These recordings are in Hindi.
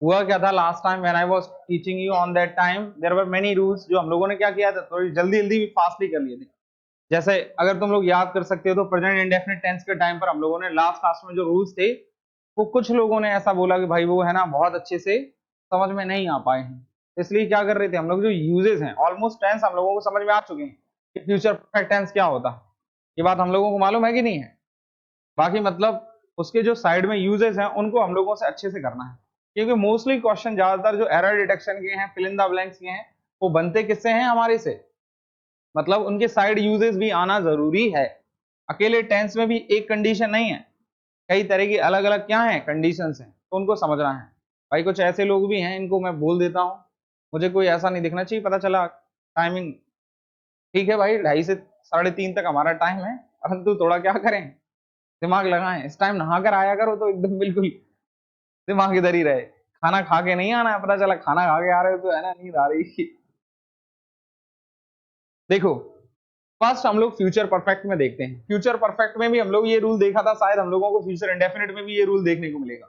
हुआ क्या था last time when I was teaching you on that time there were many rules, जो हम लोगों ने क्या किया था, थोड़ी जल्दी जल्दी भी फास्टली कर लिए थे। जैसे अगर तुम लोग याद कर सकते हो तो प्रेजेंट इंडेफिनिट टेंस के टाइम पर हम लोगों ने लास्ट क्लास में जो रूल्स थे, वो कुछ लोगों ने ऐसा बोला कि भाई वो है ना बहुत अच्छे से समझ में नहीं आ पाए हैं, इसलिए क्या कर रहे थे हम लोग, जो यूजेस हैं ऑलमोस्ट टेंस हम लोगों को समझ में आ चुके हैं कि फ्यूचर परफेक्ट टेंस क्या होता है, ये बात हम लोगों को मालूम है कि नहीं है। बाकी मतलब उसके जो साइड में यूजेस हैं उनको हम लोगों से अच्छे से करना है, क्योंकि मोस्टली क्वेश्चन ज्यादातर जो एरर डिटेक्शन के हैं, फिल इन द ब्लैंक्स के हैं, वो बनते किससे हैं, हमारे से। मतलब उनके साइड यूजेस भी आना जरूरी है। अकेले टेंस में भी एक कंडीशन नहीं है, कई तरह की अलग अलग क्या है कंडीशंस हैं, तो उनको समझना है। भाई कुछ ऐसे लोग भी हैं, इनको मैं बोल देता हूँ, मुझे कोई ऐसा नहीं दिखना चाहिए, पता चला टाइमिंग ठीक है भाई 2:30 से 3:30 तक हमारा टाइम है, परंतु थोड़ा क्या करें, दिमाग लगाएं, इस टाइम नहा कर आया करो तो एकदम बिल्कुल दिमाग इधर ही रहे। खाना खा के नहीं आना है, पता चला खाना खा के आ रहे हो तो है ना नींद आ रही। देखो फर्स्ट हम लोग फ्यूचर परफेक्ट में देखते हैं। फ्यूचर परफेक्ट में भी हम लोग ये रूल देखा था, शायद हम लोगों को फ्यूचर इंडेफिनिट में भी ये रूल देखने को मिलेगा।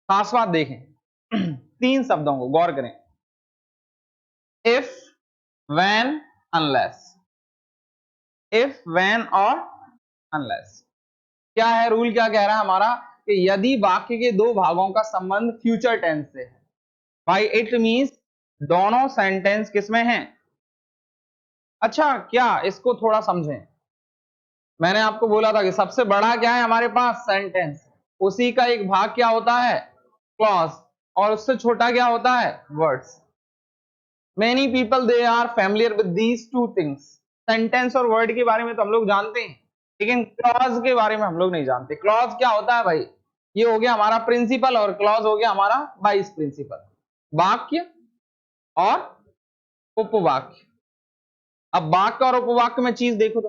खास बात देखें, 3 शब्दों को गौर करें, if, when, unless. If, when और अनलेस। क्या है रूल, क्या कह रहा है हमारा, कि यदि वाक्य के दो भागों का संबंध फ्यूचर टेंस से है, भाई इट मींस दोनों सेंटेंस किसमें हैं। अच्छा क्या इसको थोड़ा समझें, मैंने आपको बोला था कि सबसे बड़ा क्या है हमारे पास, सेंटेंस, उसी का एक भाग क्या होता है, क्लॉज, और उससे छोटा क्या होता है, words. Many people they are familiar with these two things. Sentence और वर्ड के बारे में तो हम लोग जानते हैं, लेकिन क्लॉज के बारे में हम लोग नहीं जानते। क्लॉज क्या होता है भाई, ये हो गया हमारा प्रिंसिपल और क्लॉज हो गया हमारा वाइस प्रिंसिपल। वाक्य और उपवाक्य। अब वाक्य और उपवाक्य में चीज देखो, तो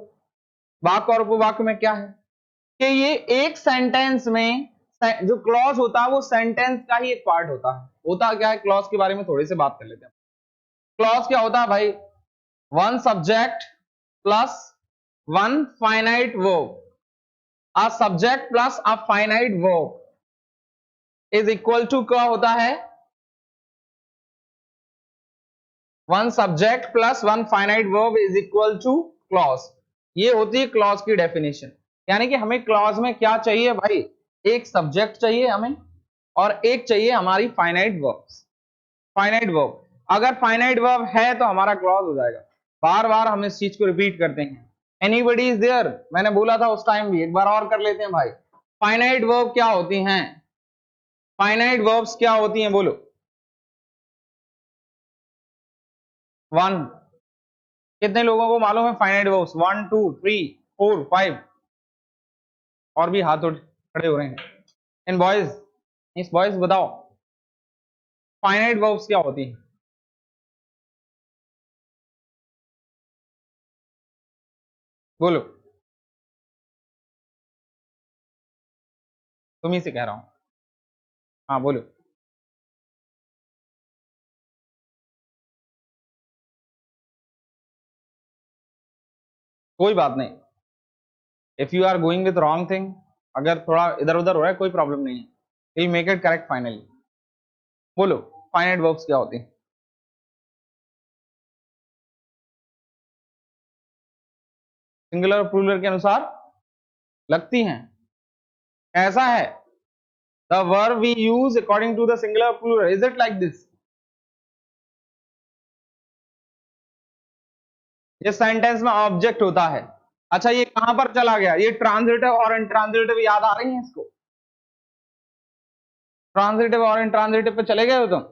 वाक्य और उपवाक्य में क्या है कि ये एक सेंटेंस में जो क्लॉज होता है वो सेंटेंस का ही एक पार्ट होता है। होता क्या है क्लॉज के बारे में थोड़ी सी बात कर लेते हैं। क्लॉज क्या होता है भाई, one subject plus one finite verb, a subject plus a finite verb is equal to क्या होता है, one subject plus one finite verb is equal to clause. ये होती है क्लॉज की डेफिनेशन। यानी कि हमें क्लॉज में क्या चाहिए भाई, एक सब्जेक्ट चाहिए हमें और एक चाहिए हमारी फाइनाइट वर्ब्स। फाइनाइट वर्ब, अगर फाइनाइट वर्ब है तो हमारा क्लॉज हो जाएगा। बार बार हम इस चीज को रिपीट करते हैं। एनीबडी इज देयर, मैंने बोला था उस टाइम भी, एक बार और कर लेते हैं भाई। फाइनाइट वर्ब क्या होती हैं, फाइनाइट वर्ब्स क्या होती हैं बोलो। वन, कितने लोगों को मालूम है फाइनाइट वर्ब्स, 1 2 3 4 5, और भी हाथ उठ खड़े हो रहे हैं। इन बॉयज, इस बॉयज बताओ फाइनाइट वर्ब्स क्या होती हैं, बोलो। तुम ही से कह रहा हूं, हाँ बोलो। कोई बात नहीं, if you are going with wrong thing, अगर थोड़ा इधर उधर हो रहा है कोई प्रॉब्लम नहीं है, मेक इट करेक्ट फाइनली। बोलो फाइनाइट वर्ब्स क्या होती हैं। सिंगुलर और प्लूरल के अनुसार लगती हैं, ऐसा है, the verb we use according to the singular plural, is it like this. ये सेंटेंस में ऑब्जेक्ट होता है। अच्छा ये कहां पर चला गया, ये ट्रांजिटिव और इंट्रांजिटिव याद आ रही है इसको, ट्रांजिटिव और इंट्रांजिटिव पे चले गए हो तुम।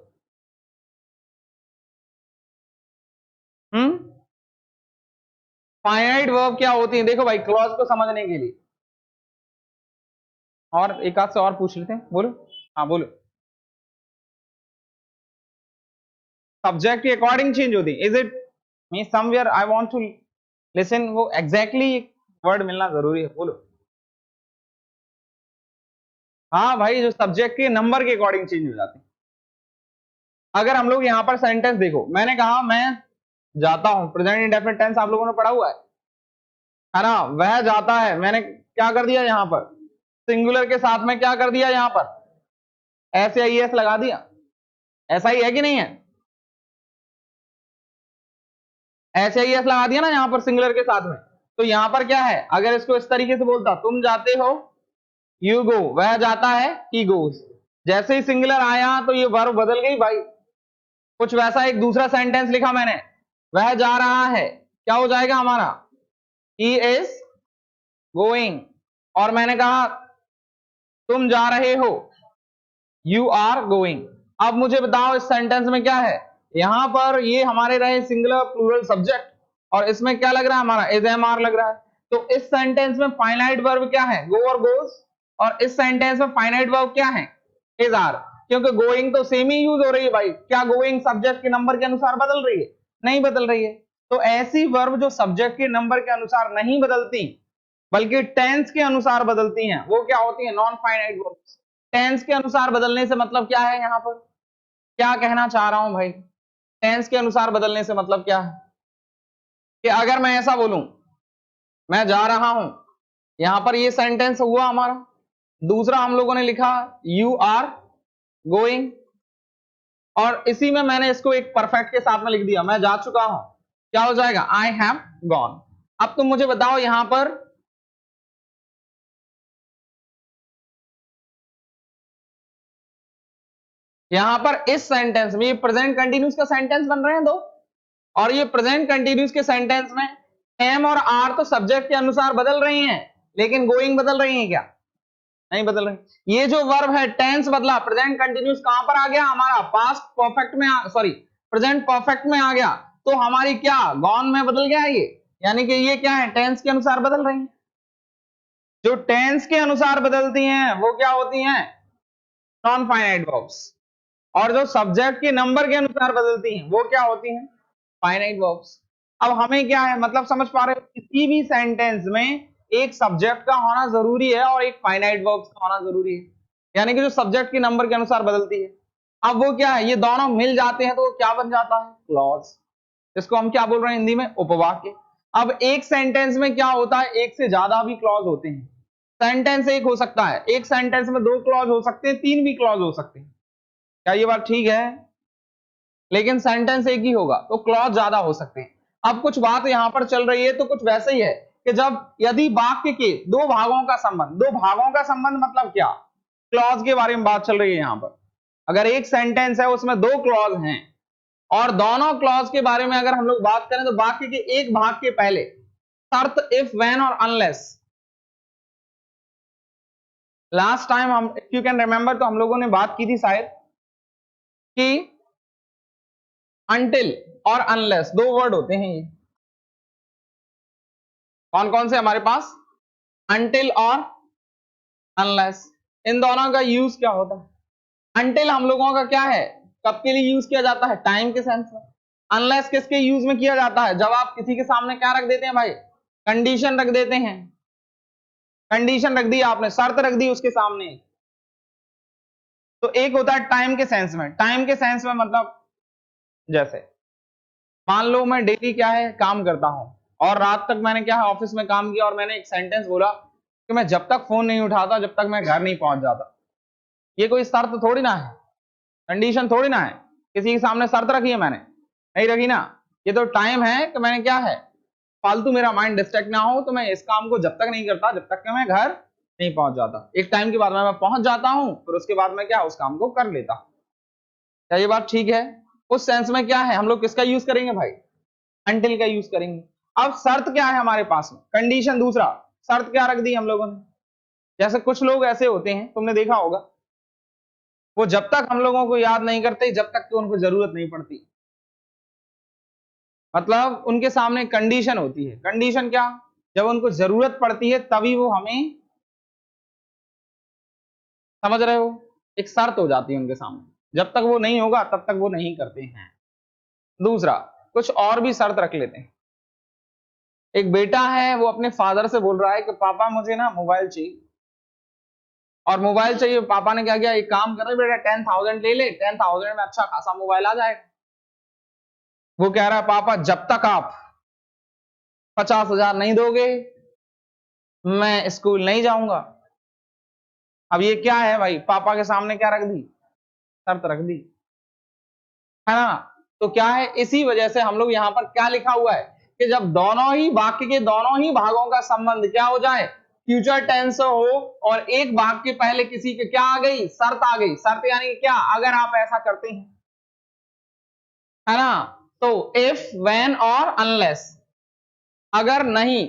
फाइनाइट वर्ब क्या होती है, देखो भाई क्लॉज को समझने के लिए, और एक आध से और पूछ लेते हैं, बोलो। हाँ बोलो। सब्जेक्ट के अकॉर्डिंग चेंज होती है, is it me somewhere I want to listen, वो एग्जैक्टली वर्ड मिलना जरूरी है, बोलो। हाँ भाई जो सब्जेक्ट के नंबर के अकॉर्डिंग चेंज हो जाते हैं। अगर हम लोग यहाँ पर सेंटेंस देखो, मैंने कहा मैं जाता हूं, प्रेजेंट इंडेफिनिट टेंस आप लोगों ने पढ़ा हुआ है ना, वह जाता है, मैंने क्या कर दिया यहाँ पर सिंगुलर के साथ में क्या कर दिया, यहां पर SAIS लगा दिया। ऐसा ही है कि नहीं है? SAIS लगा दिया ना यहां पर सिंगुलर के साथ में। तो यहां पर क्या है, अगर इसको इस तरीके से बोलता, तुम जाते हो, यू गो, वह जाता है, ही गोज। जैसे ही सिंगुलर आया तो ये वर्ब बदल गई भाई। कुछ वैसा एक दूसरा सेंटेंस लिखा मैंने, वह जा रहा है, क्या हो जाएगा हमारा, ही इज गोइंग। और मैंने कहा तुम जा रहे हो, यू आर गोइंग। अब मुझे बताओ इस सेंटेंस में क्या है, यहां पर ये हमारे रहे सिंगुलर प्लूरल सब्जेक्ट, और इसमें क्या लग रहा है हमारा, इज एम आर लग रहा है। तो इस सेंटेंस में फाइनाइट वर्ब क्या है, गो और गोज, और इस सेंटेंस में फाइनाइट वर्ब क्या है, इज आर। क्योंकि गोइंग तो सेम ही यूज हो रही है भाई। क्या गोइंग सब्जेक्ट के नंबर के अनुसार बदल रही है? नहीं बदल रही है। तो ऐसी वर्ब जो सब्जेक्ट के नंबर के अनुसार नहीं बदलती बल्कि टेंस के अनुसार बदलती हैं, वो क्या होती है, नॉन फाइनाइट वर्ब्स। टेंस के अनुसार बदलने से मतलब क्या है, यहां पर क्या कहना चाह रहा हूं भाई, टेंस के अनुसार बदलने से मतलब क्या है, कि अगर मैं ऐसा बोलूं, मैं जा रहा हूं, यहां पर ये सेंटेंस हुआ हमारा। दूसरा हम लोगों ने लिखा यू आर गोइंग, और इसी में मैंने इसको एक परफेक्ट के साथ में लिख दिया, मैं जा चुका हूं, क्या हो जाएगा, आई हैव गॉन। अब तुम मुझे बताओ यहां पर इस सेंटेंस में ये प्रेजेंट कंटिन्यूस का सेंटेंस बन रहे हैं दो, और ये प्रेजेंट कंटिन्यूस के सेंटेंस में एम और आर तो सब्जेक्ट के अनुसार बदल रही हैं, लेकिन गोइंग बदल रही है क्या, नहीं बदल रही। ये जो वर्ब है टेंस बदला, प्रेजेंट कंटिन्यूस कहां पर आ गया हमारा, पास्ट परफेक्ट में, सॉरी प्रेजेंट परफेक्ट में आ गया, तो हमारी क्या गॉन में बदल गया ये, यानी कि ये क्या है, टेंस के अनुसार बदल रही है। जो टेंस के अनुसार बदलती हैं वो क्या होती हैं, नॉन फाइनाइट वर्ब्स, और जो सब्जेक्ट के नंबर के अनुसार बदलती हैं वो क्या होती हैं, फाइनाइट वर्ब्स। अब हमें क्या है, मतलब समझ पा रहे हो, किसी भी सेंटेंस में एक सब्जेक्ट का होना जरूरी है और एक फाइनाइट वर्ब्स का होना जरूरी है, यानी कि जो सब्जेक्ट के नंबर के अनुसार बदलती है। अब वो क्या है, ये दोनों मिल जाते हैं तो वो क्या बन जाता है, क्लॉज। इसको हम क्या बोल रहे हैं हिंदी में, उपवाक्य। अब एक सेंटेंस में क्या होता है, एक से ज्यादा भी क्लॉज होते हैं। सेंटेंस एक हो सकता है, एक सेंटेंस में दो क्लॉज हो सकते हैं, तीन भी क्लॉज हो सकते हैं, क्या ये बात ठीक है, लेकिन सेंटेंस एक ही होगा तो क्लॉज ज्यादा हो सकते हैं। अब कुछ बात यहां पर चल रही है तो कुछ वैसे ही है कि जब यदि वाक्य के दो भागों का संबंध, दो भागों का संबंध मतलब क्या, क्लॉज के बारे में बात चल रही है यहां पर। अगर एक सेंटेंस है उसमें दो क्लॉज हैं, और दोनों क्लॉज के बारे में अगर हम लोग बात करें तो वाक्य के एक भाग के पहले शर्त इफ व्हेन और अनलेस, लास्ट टाइम हम इफ यू कैन रिमेंबर तो हम लोगों ने बात की थी शायद कि अनटिल और अनलेस दो वर्ड होते हैं, ये कौन कौन से हमारे पास, अनटिल और अनलेस। इन दोनों का यूज क्या होता है, अनटिल हम लोगों का क्या है, कब के लिए यूज किया जाता है, टाइम के सेंस में। अनलेस किसके यूज में किया जाता है, जब आप किसी के सामने क्या रख देते हैं भाई, कंडीशन रख देते हैं, कंडीशन रख दी आपने, शर्त रख दी उसके सामने। तो एक होता है टाइम के सेंस में, टाइम के सेंस में मतलब जैसे मान लो मैं डेली क्या है काम करता हूं, और रात तक मैंने क्या है ऑफिस में काम किया, और मैंने एक सेंटेंस बोला कि मैं जब तक फोन नहीं उठाता जब तक मैं घर नहीं पहुंच जाता। ये कोई शर्त थोड़ी ना है, कंडीशन थोड़ी ना है, किसी के सामने शर्त रखी है मैंने, नहीं रखी ना। ये तो टाइम है कि मैंने क्या है, फालतू मेरा माइंड डिस्ट्रैक्ट ना हो, तो मैं इस काम को जब तक नहीं करता जब तक कि मैं घर नहीं पहुंच जाता। एक टाइम के बाद मैं पहुंच जाता हूं, फिर उसके बाद मैं क्या उस काम को कर लेता। क्या ये बात ठीक है? उस सेंस में क्या है, हम लोग किसका यूज करेंगे भाई, अनटिल का यूज करेंगे। अब शर्त क्या है हमारे पास में, कंडीशन दूसरा, शर्त क्या रख दी हम लोगों ने। जैसे कुछ लोग ऐसे होते हैं, तुमने देखा होगा, वो जब तक हम लोगों को याद नहीं करते जब तक कि उनको जरूरत नहीं पड़ती, मतलब उनके सामने कंडीशन होती है। कंडीशन क्या, जब उनको जरूरत पड़ती है तभी वो हमें, समझ रहे हो, एक शर्त हो जाती है उनके सामने, जब तक वो नहीं होगा तब तक वो नहीं करते हैं। दूसरा, कुछ और भी शर्त रख लेते हैं। एक बेटा है वो अपने फादर से बोल रहा है कि पापा मुझे ना मोबाइल चाहिए, और मोबाइल चाहिए, पापा ने क्या किया, एक काम कर रहे बेटा 10,000 ले ले, 10,000 में अच्छा खासा मोबाइल आ जाएगा। वो कह रहा है पापा जब तक आप 50,000 नहीं दोगे मैं स्कूल नहीं जाऊंगा। अब ये क्या है भाई, पापा के सामने क्या रख दी, शर्त रख दी, है ना। तो क्या है, इसी वजह से हम लोग यहाँ पर क्या लिखा हुआ है कि जब दोनों ही वाक्य के दोनों ही भागों का संबंध क्या हो जाए, फ्यूचर टेंस हो, और एक भाग के पहले किसी के क्या आ गई, शर्त आ गई। शर्त यानी क्या, अगर आप ऐसा करते हैं, है ना, तो इफ, व्हेन और अनलेस, अगर नहीं,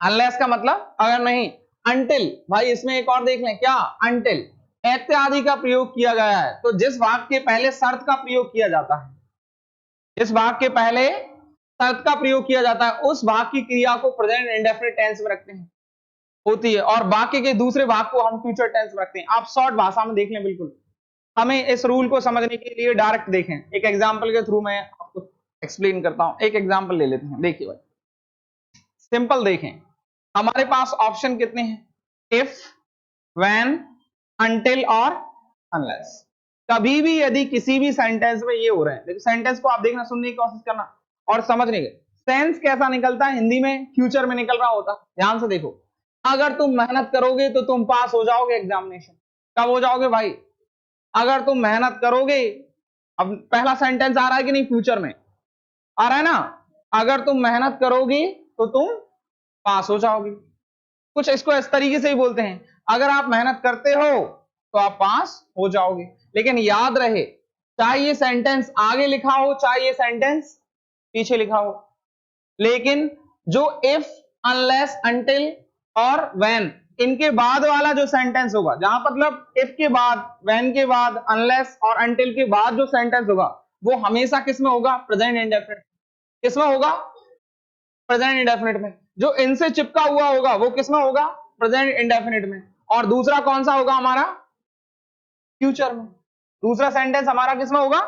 अनलेस का मतलब अगर नहीं, अंटिल, भाई इसमें एक और देख लें, क्या, अंटिल इत्यादि का प्रयोग किया गया है, तो जिस वाक्य के पहले शर्त का प्रयोग किया जाता है, जिस वाक्य के पहले शर्त का प्रयोग किया जाता है, उस वाक्य की क्रिया को प्रेजेंट इंडेफिनिट टेंस में रखते हैं, होती है, और वाक्य के दूसरे भाग को हम फ्यूचर टेंस में रखते हैं। आप शॉर्ट भाषा में देख लें, बिल्कुल हमें इस रूल को समझने के लिए डायरेक्ट देखें, एक एग्जांपल के थ्रू मैं आपको एक्सप्लेन करता हूं। एक एग्जांपल ले लेते हैं, देखिए भाई, सिंपल देखें, हमारे पास ऑप्शन कितने हैं, इफ, व्हेन, अंटिल और अनलेस। कभी भी यदि किसी भी सेंटेंस में ये हो रहे हैं, देखो सेंटेंस को आप देखना, सुनने की कोशिश करना और समझने के, सेंस कैसा निकलता है हिंदी में, फ्यूचर में निकल रहा होता, ध्यान से देखो। अगर तुम मेहनत करोगे तो तुम पास हो जाओगे एग्जामिनेशन, कब हो जाओगे भाई, अगर तुम मेहनत करोगे। अब पहला सेंटेंस आ रहा है कि नहीं, फ्यूचर में आ रहा है ना, अगर तुम मेहनत करोगी तो तुम पास हो जाओगे। कुछ इसको इस तरीके से ही बोलते हैं, अगर आप मेहनत करते हो तो आप पास हो जाओगे। लेकिन याद रहे, चाहे ये सेंटेंस आगे लिखा हो, चाहे ये सेंटेंस पीछे लिखा हो, लेकिन जो इफ, अनलेस, अंटिल और व्हेन, इनके बाद वाला जो सेंटेंस होगा, जहां मतलब इफ के बाद, व्हेन के बाद, अनलेस और अंटिल के बाद जो सेंटेंस होगा, वो हमेशा किसमें होगा, प्रेजेंट इंडेफिनिट। किसमें होगा, प्रेजेंट इंडेफिनिट में। जो इनसे चिपका हुआ होगा वो किसमें होगा, प्रेजेंट इंडेफिनिट में। और दूसरा कौन सा होगा हमारा, फ्यूचर में। दूसरा सेंटेंस हमारा किसमें होगा,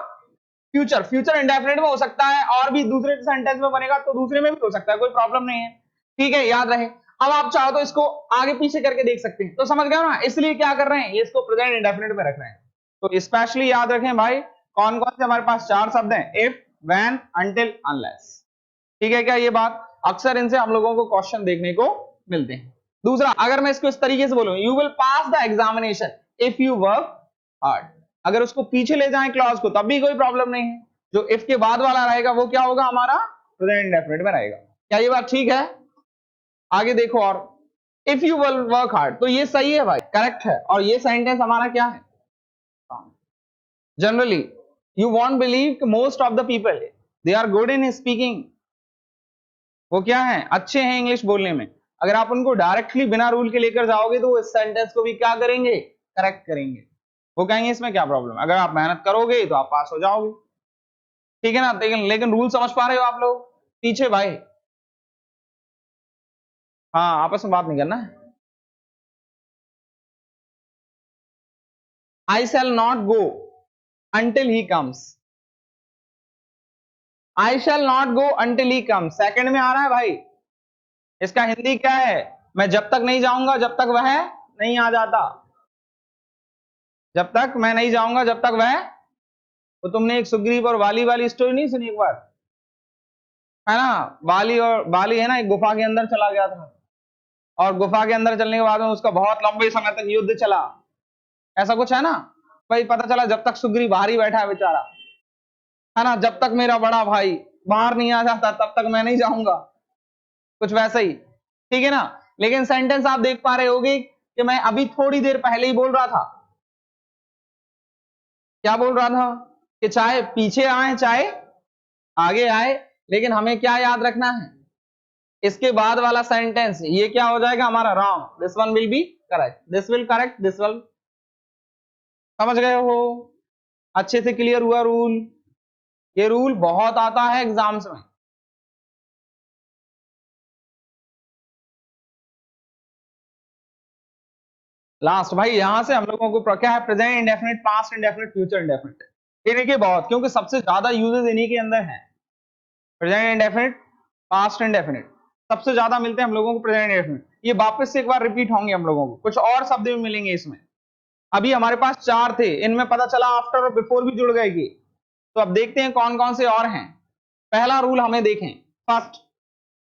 फ्यूचर। फ्यूचर इंडेफिनिट में हो सकता है, और भी दूसरे सेंटेंस में बनेगा तो दूसरे में भी हो सकता है, कोई प्रॉब्लम नहीं है, ठीक है, याद रहे। अब आप चाहो तो इसको आगे पीछे करके देख सकते हैं, तो समझ गए ना, इसलिए क्या कर रहे हैं, ये इसको प्रेजेंट इंडेफिनिट में रख रहे हैं। तो स्पेशली याद रखें भाई, कौन कौन से हमारे पास चार शब्द हैं, इफ, व्हेन, अंटिल, अनलेस, ठीक है क्या, ये बात अक्सर इनसे हम लोगों को क्वेश्चन देखने को मिलते हैं। दूसरा, अगर मैं इसको इस तरीके से बोलूं, you will pass the examination if you work hard, अगर उसको पीछे ले जाएं क्लॉज को, तब भी कोई प्रॉब्लम नहीं है। जो इफ के बाद वाला रहेगा वो क्या होगा, हमारा प्रेजेंट इंडेफिनिट में रहेगा। क्या ये बात ठीक है, आगे देखो, और if you will work hard, तो ये सही है भाई, करेक्ट है, और ये सेंटेंस हमारा क्या है, generally you want believe most of the people they are good in speaking, वो क्या है, अच्छे हैं इंग्लिश बोलने में। अगर आप उनको डायरेक्टली बिना रूल के लेकर जाओगे तो वो इस सेंटेंस को भी क्या करेंगे, करेक्ट करेंगे। वो कहेंगे इसमें क्या प्रॉब्लम है, अगर आप मेहनत करोगे तो आप पास हो जाओगे, ठीक है ना। लेकिन रूल समझ पा रहे हो आप लोग, पीछे भाई, हाँ आपस में बात नहीं करना है। I shall not go until he comes, I shall not go until he comes, second में आ रहा है भाई, इसका हिंदी क्या है, मैं जब तक नहीं जाऊंगा जब तक वह नहीं आ जाता, जब तक मैं नहीं जाऊंगा जब तक वह। तो तुमने एक सुग्रीव और वाली वाली स्टोरी नहीं सुनी एक बार, है ना, वाली है ना, एक गुफा के अंदर चला गया था, और गुफा के अंदर चलने के बाद में उसका बहुत लंबे समय तक युद्ध चला, ऐसा कुछ है ना भाई। पता चला जब तक सुग्रीव बाहर ही बैठा है बेचारा, है ना, जब तक मेरा बड़ा भाई बाहर नहीं आ जाता तब तक मैं नहीं जाऊंगा, कुछ वैसा ही, ठीक है ना। लेकिन सेंटेंस आप देख पा रहे होगे कि मैं अभी थोड़ी देर पहले ही बोल रहा था, क्या बोल रहा था, कि चाहे पीछे आए चाहे आगे आए, लेकिन हमें क्या याद रखना है, इसके बाद वाला सेंटेंस ये क्या हो जाएगा हमारा, wrong, this one will be correct, this will correct, this will, समझ गए हो, अच्छे से क्लियर हुआ रूल। ये रूल बहुत आता है एग्जाम्स में। लास्ट भाई, यहां से हम लोगों को क्या है, present indefinite, past indefinite, future indefinite, इन्हीं के बहुत, क्योंकि सबसे ज्यादा यूजेस इन्हीं के अंदर है, प्रेजेंट इंडेफिनिट, पास्ट इंडेफिनिट, सबसे ज्यादा मिलते हैं हम लोगों को प्रेजेंट इंडेफिनिट। ये वापस से एक बार रिपीट होंगे हम लोगों को, कुछ और शब्द भी मिलेंगे इसमें। अभी हमारे पास चार थे, इनमें पता चला आफ्टर और बिफोर भी जुड़ गए, तो अब देखते हैं कौन कौन से और हैं। पहला रूल हमें देखें, फर्स्ट,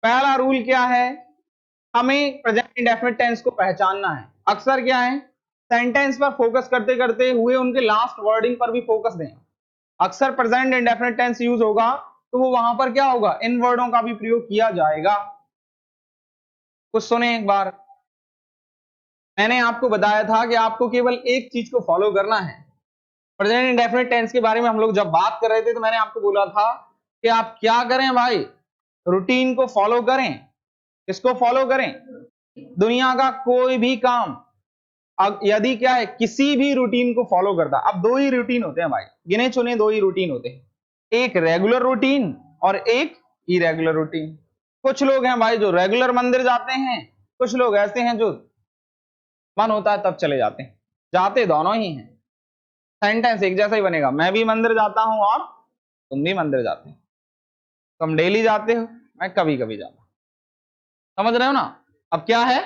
पहला रूल क्या है, हमें प्रेजेंट इंडेफिनिट टेंस को पहचानना है। अक्सर क्या है, सेंटेंस पर फोकस करते करते हुए उनके लास्ट वर्डिंग पर भी फोकस दें। अक्सर प्रेजेंट इंडेफिनिट टेंस यूज होगा तो वो वहां पर क्या होगा, इन वर्डों का भी प्रयोग किया जाएगा। कुछ सुने एक बार, मैंने आपको बताया था कि आपको केवल एक चीज को फॉलो करना है। प्रेजेंट इंडेफिनिट टेंस के बारे में हम लोग जब बात कर रहे थे तो मैंने आपको बोला था कि आप क्या करें भाई, रूटीन को फॉलो करें। किसको फॉलो करें? दुनिया का कोई भी काम अब यदि क्या है, किसी भी रूटीन को फॉलो करता। अब दो ही रूटीन होते हैं भाई, गिने चुने दो ही रूटीन होते हैं, एक रेगुलर रूटीन और एक इरेगुलर रूटीन। कुछ लोग हैं भाई जो रेगुलर मंदिर जाते हैं, कुछ लोग ऐसे हैं जो मन होता है तब चले जाते हैं, जाते दोनों ही हैं। सेंटेंस एक जैसा ही बनेगा, मैं भी मंदिर जाता हूं और तुम भी मंदिर जाते हो। तुम डेली जाते हो, मैं कभी कभी जाता हूं। समझ रहे हो ना? अब क्या है,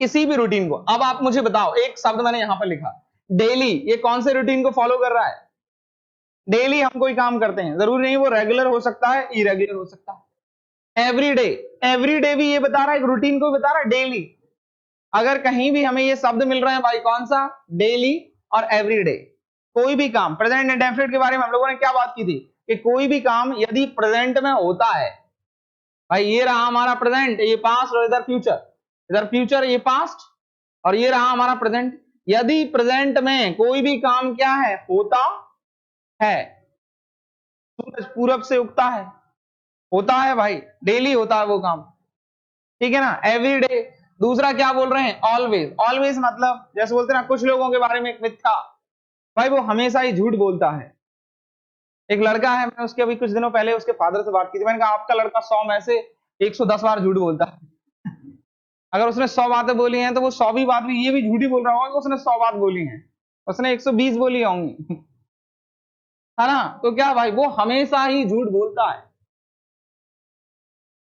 किसी भी रूटीन को, अब आप मुझे बताओ, एक शब्द मैंने यहां पर लिखा डेली, ये कौन से रूटीन को फॉलो कर रहा है? डेली हम कोई काम करते हैं, जरूरी नहीं वो रेगुलर हो सकता है, इरेगुलर हो सकता है। एवरीडे, एवरीडे भी ये बता रहा है, एक रूटीन को बता रहा है, डेली। अगर कहीं भी हमें ये शब्द मिल रहा है भाई, कौन सा? डेली और एवरीडे। कोई भी काम, प्रेजेंट इंडेफिनिट के बारे में हम लोगों ने क्या बात की थी कि कोई भी काम यदि प्रेजेंट में होता है, भाई ये रहा हमारा प्रेजेंट, ये पास्ट और इधर फ्यूचर, इधर फ्यूचर ये पास्ट और ये रहा हमारा प्रेजेंट। यदि प्रेजेंट में कोई भी काम क्या है, होता है, सूरज पूरब से उगता है, होता है भाई, डेली होता है वो काम, ठीक है ना, एवरीडे। दूसरा क्या बोल रहे हैं? ऑलवेज। ऑलवेज मतलब जैसे बोलते हैं ना कुछ लोगों के बारे में एक मिथ्या, भाई वो हमेशा ही झूठ बोलता है। एक लड़का है, मैं उसके अभी कुछ दिनों पहले उसके फादर से बात की थी, मैंने कहा आपका लड़का 100 में से 110 बार झूठ बोलता है। अगर उसने 100 बातें बोली हैं तो वो 100 भी बात भी ये भी झूठी बोल रहा होगा कि उसने 100 बात बोली हैं, उसने 120 बोली होंगी। है ना? तो क्या भाई, वो हमेशा ही झूठ बोलता है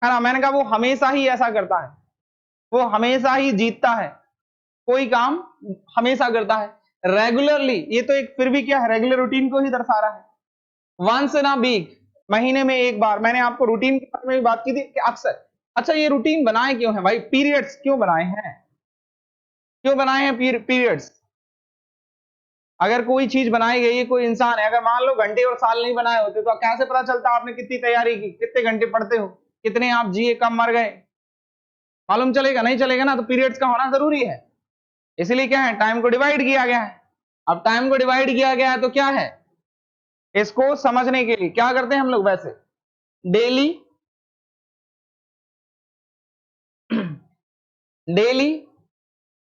ना? मैंने कहा वो हमेशा ही ऐसा करता है, वो हमेशा ही जीतता है, कोई काम हमेशा करता है रेगुलरली। ये तो एक फिर भी क्या है, रेगुलर रूटीन को ही दर्शा रहा है। वंस इन अ वीक, महीने में एक बार। मैंने आपको रूटीन के बारे में भी बात की थी कि अक्सर, अच्छा ये रूटीन बनाए क्यों है भाई? पीरियड्स क्यों बनाए हैं? क्यों बनाए हैं पीरियड्स? अगर कोई चीज बनाई गई है, कोई इंसान है, अगर मान लो घंटे और साल नहीं बनाए होते तो कैसे पता चलता आपने कितनी तैयारी की, कितने घंटे पढ़ते हो, कितने आप जिए, कब मर गए? मालूम चलेगा? नहीं चलेगा ना। तो पीरियड्स का होना जरूरी है। इसलिए क्या है, टाइम को डिवाइड किया गया है। अब टाइम को डिवाइड किया गया है तो क्या है, इसको समझने के लिए क्या करते हैं हम लोग, वैसे डेली, डेली,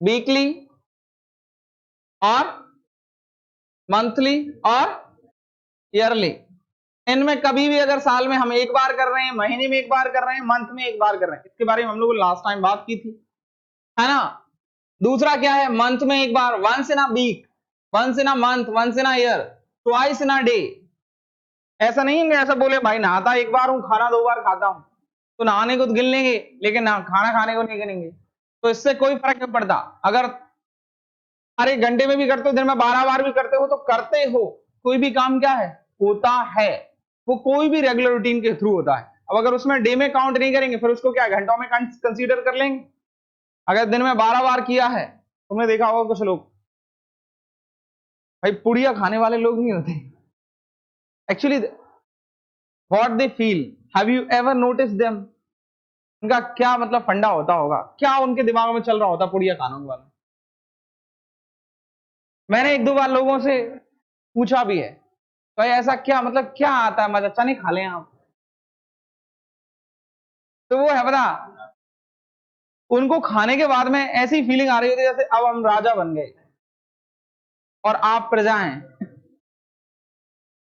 वीकली और मंथली और ईयरली। इनमें कभी भी अगर साल में हम एक बार कर रहे हैं, महीने में एक बार कर रहे हैं, मंथ में एक बार कर रहे हैं, इसके बारे में हम लोग लास्ट टाइम बात की थी, है ना? दूसरा क्या है, मंथ में एक बार, once in a week, once in a month, once in a year, twice in a day. ऐसा नहीं है ऐसा बोले भाई नहाता एक बार हूं, खाना 2 बार खाता हूं, तो नहाने को तो गिन लेंगे लेकिन ना खाना खाने को नहीं गिनेंगे। तो इससे कोई फर्क नहीं पड़ता। अगर हर एक घंटे में भी करते हो, दिन में 12 बार भी करते हो, तो करते हो, कोई भी काम क्या है, होता है। वो कोई भी रेगुलर रूटीन के थ्रू होता है। अब अगर उसमें डे में काउंट नहीं करेंगे, फिर उसको क्या घंटों में कंसीडर कर लेंगे। अगर दिन में 12 बार किया है, तुमने देखा होगा कुछ लोग भाई पुड़िया खाने वाले लोग नहीं होते actually, what they feel, have you ever notice them? उनका क्या मतलब फंडा होता होगा, क्या उनके दिमाग में चल रहा होता पुड़िया खाने वाला? मैंने 1-2 बार लोगों से पूछा भी है, भाई ऐसा क्या मतलब, क्या आता है मजा, चने खा लें आप? तो वो है बता, उनको खाने के बाद में ऐसी फीलिंग आ रही होती है जैसे अब हम राजा बन गए और आप प्रजा हैं।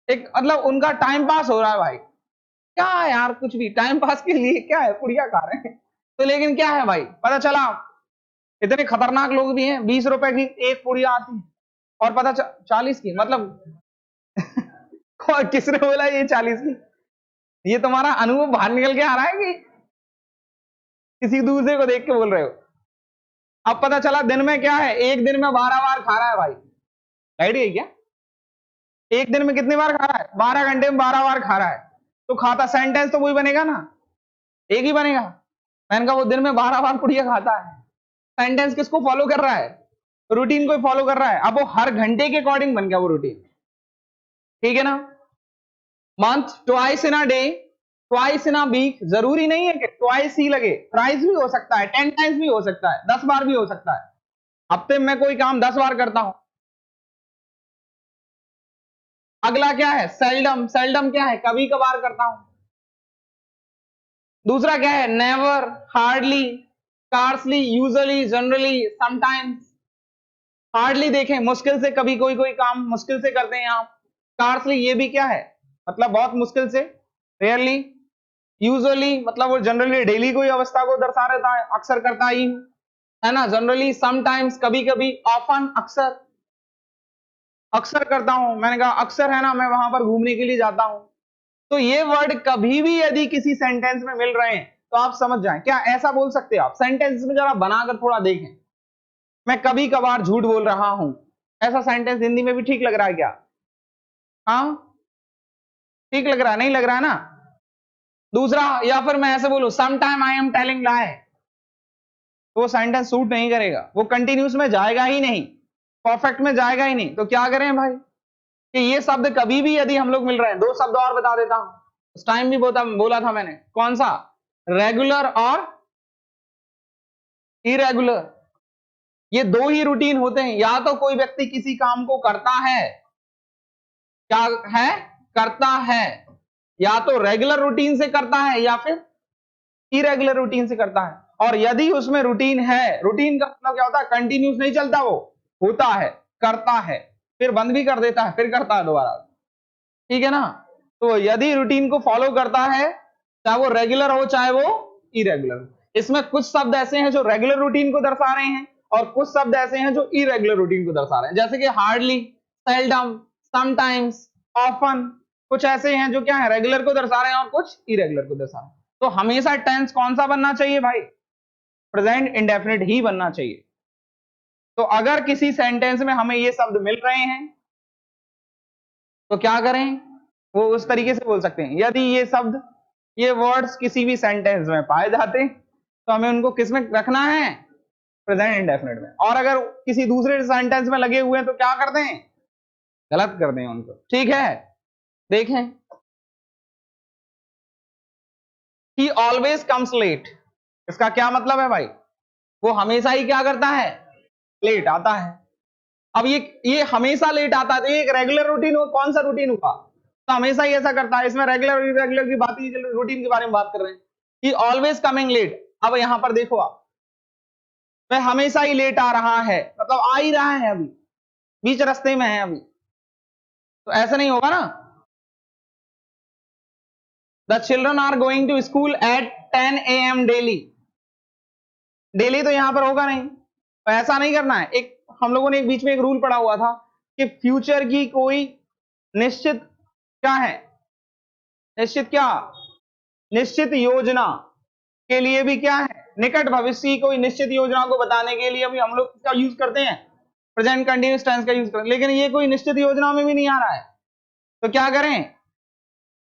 एक मतलब उनका टाइम पास हो रहा है भाई। क्या है यार, कुछ भी टाइम पास के लिए क्या है, पुड़िया खा रहे हैं। तो लेकिन क्या है भाई, पता चला इतने खतरनाक लोग भी हैं, 20 रुपए की एक पुड़िया आती है और पता 40 की, मतलब किसने बोला ये 40 की? ये तुम्हारा अनुभव बाहर निकल के आ रहा है कि किसी दूसरे को देख के बोल रहे हो? अब पता चला दिन में क्या है, एक दिन में 12 बार खा रहा है भाई। राइट है क्या? एक दिन में कितनी बार खा रहा है, 12 घंटे में 12 बार खा रहा है। तो खाता सेंटेंस तो वही बनेगा ना, एक ही बनेगा। मैंने कहा वो दिन में 12 बार पुड़िया खाता है, सेंटेंस किसको फॉलो कर रहा है? रूटीन को फॉलो कर रहा है, अब वो हर घंटे के अकॉर्डिंग बन गया वो रूटीन, ठीक है ना। Month, twice in a day, twice in a week, जरूरी नहीं है कि ट्वाइस ही लगे, थ्राइस भी हो सकता है, 10 टाइम्स भी हो सकता है, 10 बार भी हो सकता है। हफ्ते में कोई काम 10 बार करता हूं। अगला क्या है, सेल्डम, सेल्डम क्या है, कभी कभार करता हूं। दूसरा क्या है, never, hardly, scarcely, usually, generally, sometimes. Hardly देखें, मुश्किल से, कभी कोई कोई काम मुश्किल से करते हैं आप। स्कार्सली ये भी क्या है, मतलब बहुत मुश्किल से, रेयरली। यूजुअली मतलब वो जनरली डेली कोई अवस्था को दर्शा रहता है, अक्सर करता ही है ना। जनरली, समटाइम्स कभी कभी, ऑफन अक्सर, अक्सर करता हूं। मैंने कहा अक्सर है ना, मैं वहां पर घूमने के लिए जाता हूं। तो ये वर्ड कभी भी यदि किसी सेंटेंस में मिल रहे हैं तो आप समझ जाएं, क्या ऐसा बोल सकते हैं आप सेंटेंस में, जरा बनाकर थोड़ा देखें, मैं कभी कभार झूठ बोल रहा हूं, ऐसा सेंटेंस हिंदी में भी ठीक लग रहा है क्या? हाँ, ठीक लग रहा है, नहीं लग रहा है ना। दूसरा, या फिर मैं ऐसे बोलूं, some time I am telling lie, तो वो सेंटेंस सूट नहीं करेगा, वो कंटिन्यूस में जाएगा ही नहीं, परफेक्ट में जाएगा ही नहीं। तो क्या करें भाई, कि ये शब्द कभी भी यदि हम लोग मिल रहे हैं, दो शब्द और बता देता हूं, उस टाइम भी बोला था मैंने, कौन सा, रेगुलर और इरेगुलर। ये दो ही रूटीन होते हैं, या तो कोई व्यक्ति किसी काम को करता है, क्या है, करता है, या तो रेगुलर रूटीन से करता है या फिर इरेगुलर रूटीन से करता है। और यदि उसमें रूटीन है, रूटीन का मतलब क्या होता है, कंटिन्यूस नहीं चलता, वो होता है, करता है, फिर बंद भी कर देता है, फिर करता है दोबारा, ठीक है ना। तो यदि रूटीन को फॉलो करता है, चाहे वो रेगुलर हो चाहे वो इरेगुलर। इसमें कुछ शब्द ऐसे हैं जो रेगुलर रूटीन को दर्शा रहे हैं, और कुछ शब्द ऐसे हैं जो इरेगुलर रूटीन को दर्शा रहे हैं, जैसे कि हार्डली, सेल्डम, समटाइम्स, ऑफन। कुछ ऐसे हैं जो क्या है, रेगुलर को दर्शा रहे हैं, और कुछ इरेगुलर को दर्शा रहे हैं। तो हमेशा टेंस कौन सा बनना चाहिए भाई, प्रेजेंट इंडेफिनिट ही बनना चाहिए। तो अगर किसी सेंटेंस में हमें ये शब्द मिल रहे हैं तो क्या करें, वो उस तरीके से बोल सकते हैं, यदि ये शब्द, ये वर्ड्स किसी भी सेंटेंस में पाए जाते तो हमें उनको किस में रखना है, प्रेजेंट इंडेफिनिट में। और अगर किसी दूसरे सेंटेंस में लगे हुए हैं तो क्या कर दें, गलत कर दें उनको, ठीक है। देखें, ही ऑलवेज कम्स लेट, इसका क्या मतलब है भाई, वो हमेशा ही क्या करता है, लेट आता है। अब ये हमेशा लेट आता है, तो ये एक रेगुलर रूटीन हो, कौन सा रूटीन हुआ, तो हमेशा ही ऐसा करता है। इसमें रेगुलर इरेगुलर की बात ही, रूटीन के बारे में बात कर रहे हैं। ही ऑलवेज कमिंग लेट, अब यहां पर देखो आप, वह हमेशा ही लेट आ रहा है, मतलब आ ही रहा है, अभी बीच रास्ते में है अभी, तो ऐसा नहीं होगा ना। The children are going to school at 10 AM daily, daily तो यहां पर होगा नहीं, तो ऐसा नहीं करना है। एक हम लोगों ने एक बीच में एक रूल पढ़ा हुआ था कि फ्यूचर की कोई निश्चित क्या है, निश्चित क्या, निश्चित योजना के लिए भी क्या है, निकट भविष्य की कोई निश्चित योजना को बताने के लिए भी हम लोग इसका यूज करते हैं, प्रेजेंट कंटिन्यूअस टेंस का यूज करते हैं। लेकिन ये कोई निश्चित योजना में भी नहीं आ रहा है, तो क्या करें,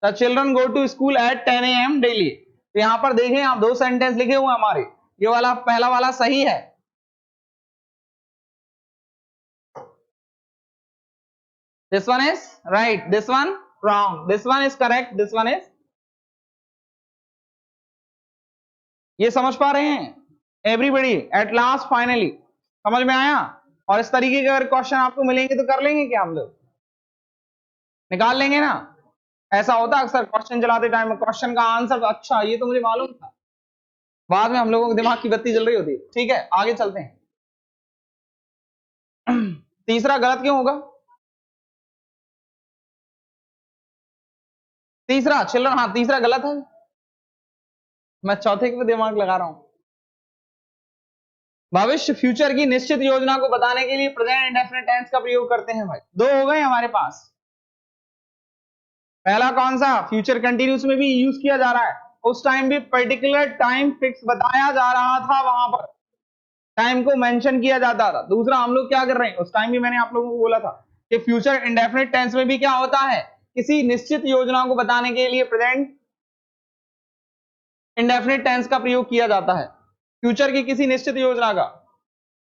the children go to school at 10 AM daily. तो यहां पर देखें आप, दो सेंटेंस लिखे हुए हमारे, ये वाला पहला वाला सही है, this one is right, this one wrong, this one is correct, this one is, ये समझ पा रहे हैं एवरीबॉडी, एट लास्ट फाइनली समझ में आया। और इस तरीके के अगर क्वेश्चन आपको मिलेंगे तो कर लेंगे क्या, हम लोग निकाल लेंगे ना। ऐसा होता है अक्सर क्वेश्चन चलाते टाइम, क्वेश्चन का आंसर अच्छा ये तो मुझे मालूम था, बाद में हम लोगों के दिमाग की बत्ती जल रही होती है। ठीक है, आगे चलते हैं। तीसरा गलत क्यों होगा, तीसरा चिल्ड्रन, हाँ तीसरा गलत है, मैं चौथे पे दिमाग लगा रहा हूं। भविष्य, फ्यूचर की निश्चित योजना को बताने के लिए प्रेजेंट इंडेफिनिट टेंस का प्रयोग करते हैं भाई। दो हो गए हमारे पास, पहला कौन सा, फ्यूचर कंटिन्यूस में भी यूज किया जा रहा है, उस टाइम भी पर्टिकुलर टाइम फिक्स बताया जा रहा था, वहां पर टाइम को मेंशन किया जाता था। दूसरा हम लोग क्या कर रहे हैं, उस टाइम भी मैंने आप लोगों को बोला था कि फ्यूचर इंडेफिनिट टेंस में भी क्या होता है, किसी निश्चित योजना को बताने के लिए प्रेजेंट इंडेफिनिट टेंस का प्रयोग किया जाता है, फ्यूचर की किसी निश्चित योजना का।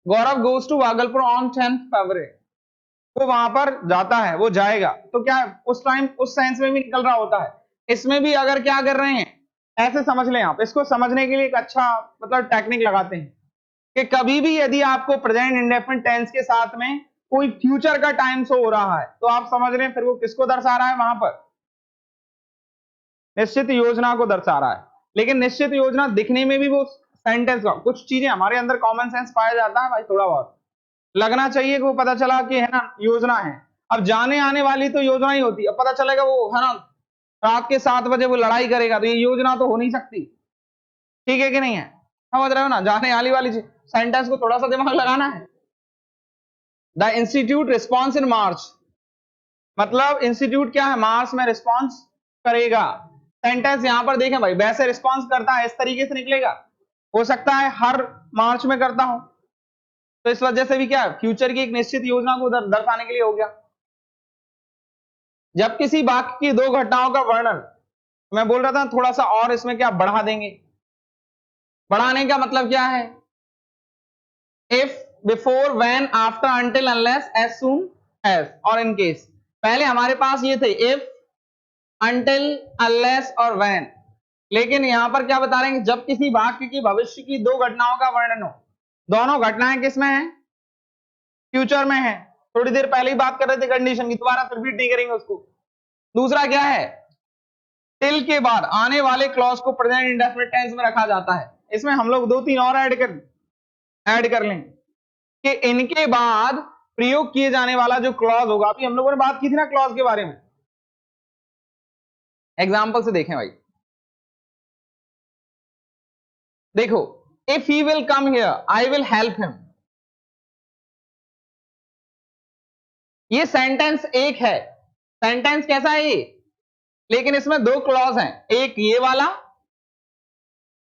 गौरव गोज टू भागलपुर ऑन 10 फरवरी, वो वहां पर जाता है, वो जाएगा, तो क्या उस टाइम उस सेंस में भी निकल रहा होता है। इसमें भी अगर क्या कर रहे हैं, ऐसे समझ लें आप, इसको समझने के लिए एक अच्छा मतलब टेक्निक लगाते हैं कि कभी भी यदि आपको प्रेजेंट इंडेफिनिट टेंस के साथ में कोई फ्यूचर का टाइम शो हो रहा है, तो आप समझ रहे हैं फिर वो किसको दर्शा रहा है, वहां पर निश्चित योजना को दर्शा रहा है। लेकिन निश्चित योजना दिखने में भी वो सेंटेंस का कुछ चीजें हमारे अंदर कॉमन सेंस पाया जाता है भाई, थोड़ा बहुत लगना चाहिए कि वो पता चला कि है ना योजना है। अब जाने आने वाली तो योजना ही होती है, अब पता चलेगा वो है ना रात के 7 बजे वो लड़ाई करेगा, तो ये योजना तो हो नहीं सकती, ठीक है कि नहीं है, समझ रहे हो ना, जाने आने वाली चीज, सेंटेंस को थोड़ा सा दिमाग लगाना है। द इंस्टीट्यूट रिस्पॉन्स इन मार्च, मतलब इंस्टीट्यूट क्या है, मार्च में रिस्पॉन्स करेगा। सेंटेंस यहां पर देखें भाई, वैसे रिस्पॉन्स करता है, इस तरीके से निकलेगा, हो सकता है हर मार्च में करता हूं, तो इस वजह से भी क्या है, फ्यूचर की एक निश्चित योजना को दर्शाने के लिए हो गया। जब किसी वाक्य की दो घटनाओं का वर्णन, मैं बोल रहा था थोड़ा सा और इसमें क्या बढ़ा देंगे, बढ़ाने का मतलब क्या है, if, before, when, after, until, unless, as soon as और इन केस। पहले हमारे पास ये थे इफ, अनटिल, अनलेस और व्हेन, लेकिन यहां पर क्या बता रहे हैं, जब किसी वाक्य की भविष्य की दो घटनाओं का वर्णन हो, दोनों घटनाएं किसमें है, फ्यूचर में है। थोड़ी देर पहले ही बात कर रहे थे कंडीशन की, दोबारा रिपीट नहीं करेंगे उसको। दूसरा क्या है, टिल के बाद आने वाले क्लॉज को प्रेजेंट इंडेफिनिट टेंस में रखा जाता है। इसमें हम लोग 2-3 और ऐड कर लेंगे कि इनके बाद प्रयोग किए जाने वाला जो क्लॉज होगा, अभी हम लोगों ने बात की थी ना क्लॉज के बारे में, एग्जांपल से देखें भाई, देखो, if he will come here I will help him, ये सेंटेंस एक है, सेंटेंस कैसा है ये, लेकिन इसमें दो क्लॉज हैं, एक ये वाला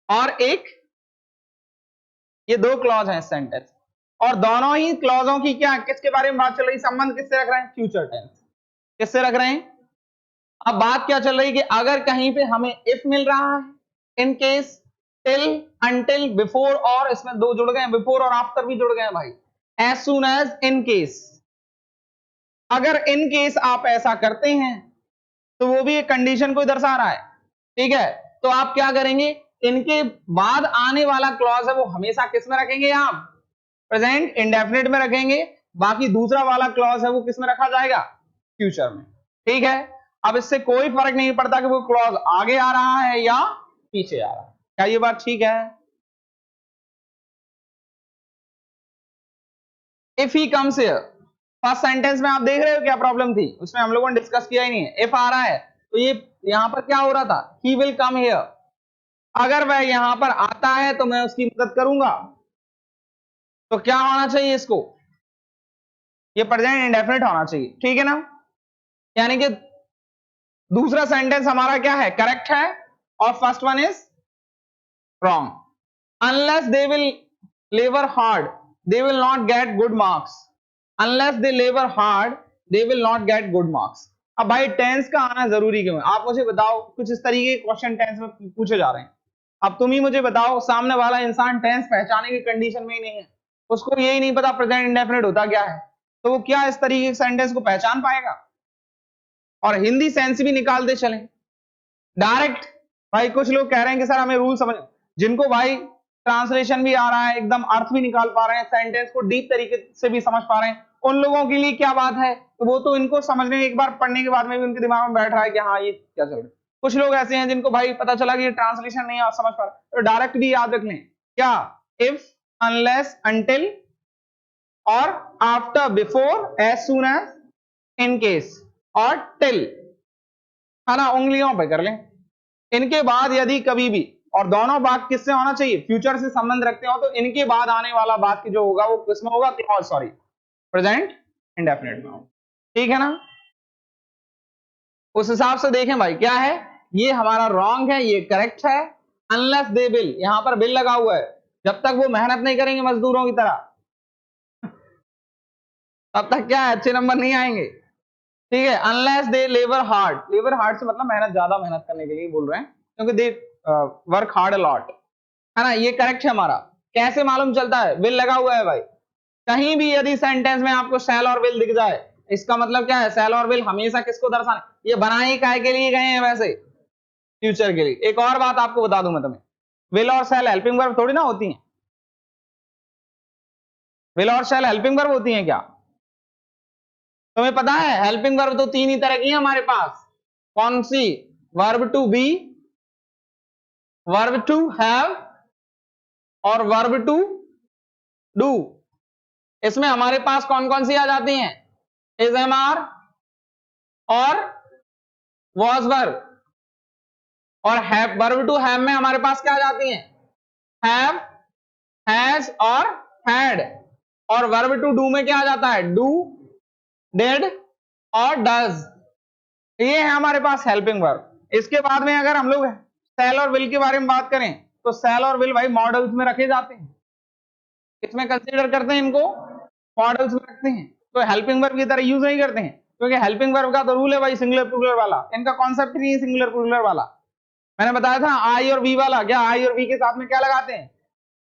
और एक ये, दो क्लॉज हैं सेंटेंस, और दोनों ही क्लॉजों की क्या किसके बारे में बात चल रही, संबंध किससे रख रहे हैं, फ्यूचर टेंस, किससे रख रहे हैं। अब बात क्या चल रही है कि अगर कहीं पे हमें इफ मिल रहा है, in case, till, until, before, और इसमें दो जुड़ गए, बिफोर और आफ्टर भी जुड़ गए भाई, as soon as, in case, अगर इन केस आप ऐसा करते हैं तो वो भी एक कंडीशन को दर्शा रहा है, ठीक है। तो आप क्या करेंगे, इनके बाद आने वाला क्लॉज है वो हमेशा किस में रखेंगे, आप प्रेजेंट इंडेफिनिट में रखेंगे, बाकी दूसरा वाला क्लॉज है वो किस में रखा जाएगा, फ्यूचर में, ठीक है। अब इससे कोई फर्क नहीं पड़ता कि वो क्लॉज आगे आ रहा है या पीछे आ रहा है, क्या ये बात ठीक है। If he comes here, first sentence में आप देख रहे हो क्या प्रॉब्लम थी, उसमें हम लोगों ने डिस्कस किया ही नहीं है, इफ आ रहा है तो ये यहां पर क्या हो रहा था, ही विल कम हियर, अगर वह यहां पर आता है तो मैं उसकी मदद करूंगा, तो क्या होना चाहिए इसको, ये प्रेजेंट इंडेफिनिट होना चाहिए, ठीक है ना। यानी कि दूसरा सेंटेंस हमारा क्या है, करेक्ट है, और first one is wrong. Unless they will labour hard they will not get good marks, unless they labour hard they will not get good marks. अब भाई टेंस का आना जरूरी क्यों है, आप मुझे बताओ, कुछ इस तरीके के क्वेश्चन टेंस में पूछे जा रहे हैं, अब तुम ही मुझे बताओ, सामने वाला इंसान टेंस पहचाने की कंडीशन में ही नहीं है, उसको यही नहीं पता प्रेजेंट इंडेफिनिट होता क्या है, तो वो क्या इस तरीके के सेंटेंस को पहचान पाएगा। और हिंदी सेंस भी निकालते चले डायरेक्ट, भाई कुछ लोग कह रहे हैं कि सर हमें रूल समझ, जिनको भाई ट्रांसलेशन भी आ रहा है, एकदम अर्थ भी निकाल पा रहे हैं, सेंटेंस को डीप तरीके से भी समझ पा रहे हैं, उन लोगों के लिए क्या बात है, तो वो तो इनको समझने एक बार पढ़ने के बाद में भी उनके दिमाग में बैठ रहा है कि हाँ ये क्या चल रहा है। कुछ लोग ऐसे हैं जिनको भाई पता चला कि ये ट्रांसलेशन नहीं समझ पा रहा, तो डायरेक्ट भी याद रख लें क्या, इफ, अनलेस, अनटिल और after, before, as soon as, in case और टिल, है ना, उंगलियों पे कर लें, इनके बाद यदि कभी भी, और दोनों वाक्य किससे होना चाहिए, फ्यूचर से संबंध रखते हो, तो इनके बाद आने वाला वाक्य जो होगा वो किसमें होगा, क्लॉज, सॉरी प्रेजेंट इंडेफिनिट में होगा, ठीक है ना। उस हिसाब से देखें भाई क्या है, ये हमारा रॉन्ग है, ये करेक्ट है। अनलेस दे बिल, यहां पर बिल लगा हुआ है, जब तक वो मेहनत नहीं करेंगे मजदूरों की तरह तब तक क्या है, अच्छे नंबर नहीं आएंगे, ठीक है। Unless they labour hard, labour hard से मतलब मेहनत, ज्यादा मेहनत करने के लिए बोल रहे हैं, क्योंकि दे वर्क हार्ड अलॉट, है ना, ये करेक्ट है हमारा। कैसे मालूम चलता है, बिल लगा हुआ है भाई, कहीं भी यदि सेंटेंस में आपको शैल और विल दिख जाए, इसका मतलब क्या है, शैल और विल हमेशा किसको दर्शाने, ये बनाए काय के लिए गए हैं वैसे, फ्यूचर के लिए। एक और बात आपको बता दूं मैं तुम्हें, विल और शैल हेल्पिंग वर्ब थोड़ी ना होती हैं। विल और शैल हेल्पिंग वर्ब होती हैं क्या? तुम्हें पता है हेल्पिंग वर्ब तो तीन ही तरह की है हमारे पास। कौन सी? Verb to be, verb to have और वर्ब टू डू। इसमें हमारे पास कौन कौन सी आ जाती हैं? इज, एम, आर और वॉज वर्ब। और हैव, वर्ब टू हैव में हमारे पास क्या आ जाती हैं? हैव, हैज और हैड। और वर्ब टू डू में क्या आ जाता है? डू, डिड और डज। ये है हमारे पास हेल्पिंग वर्ब। इसके बाद में अगर हम लोग सेल और विल के बारे में बात करें तो सेल और विल भाई मॉडल्स में रखे जाते हैं। इसमें कंसीडर करते हैं इनको, मॉडल्स में रखते हैं। तो हेल्पिंग वर्ब की तरह यूज नहीं करते हैं, क्योंकि हेल्पिंग वर्ब का तो रूल है भाई सिंगुलर प्लूरल वाला, इनका कॉन्सेप्ट नहीं है सिंगुलर प्लूरल वाला। मैंने बताया था आई और वी वाला, क्या आई और वी के साथ में क्या लगाते हैं?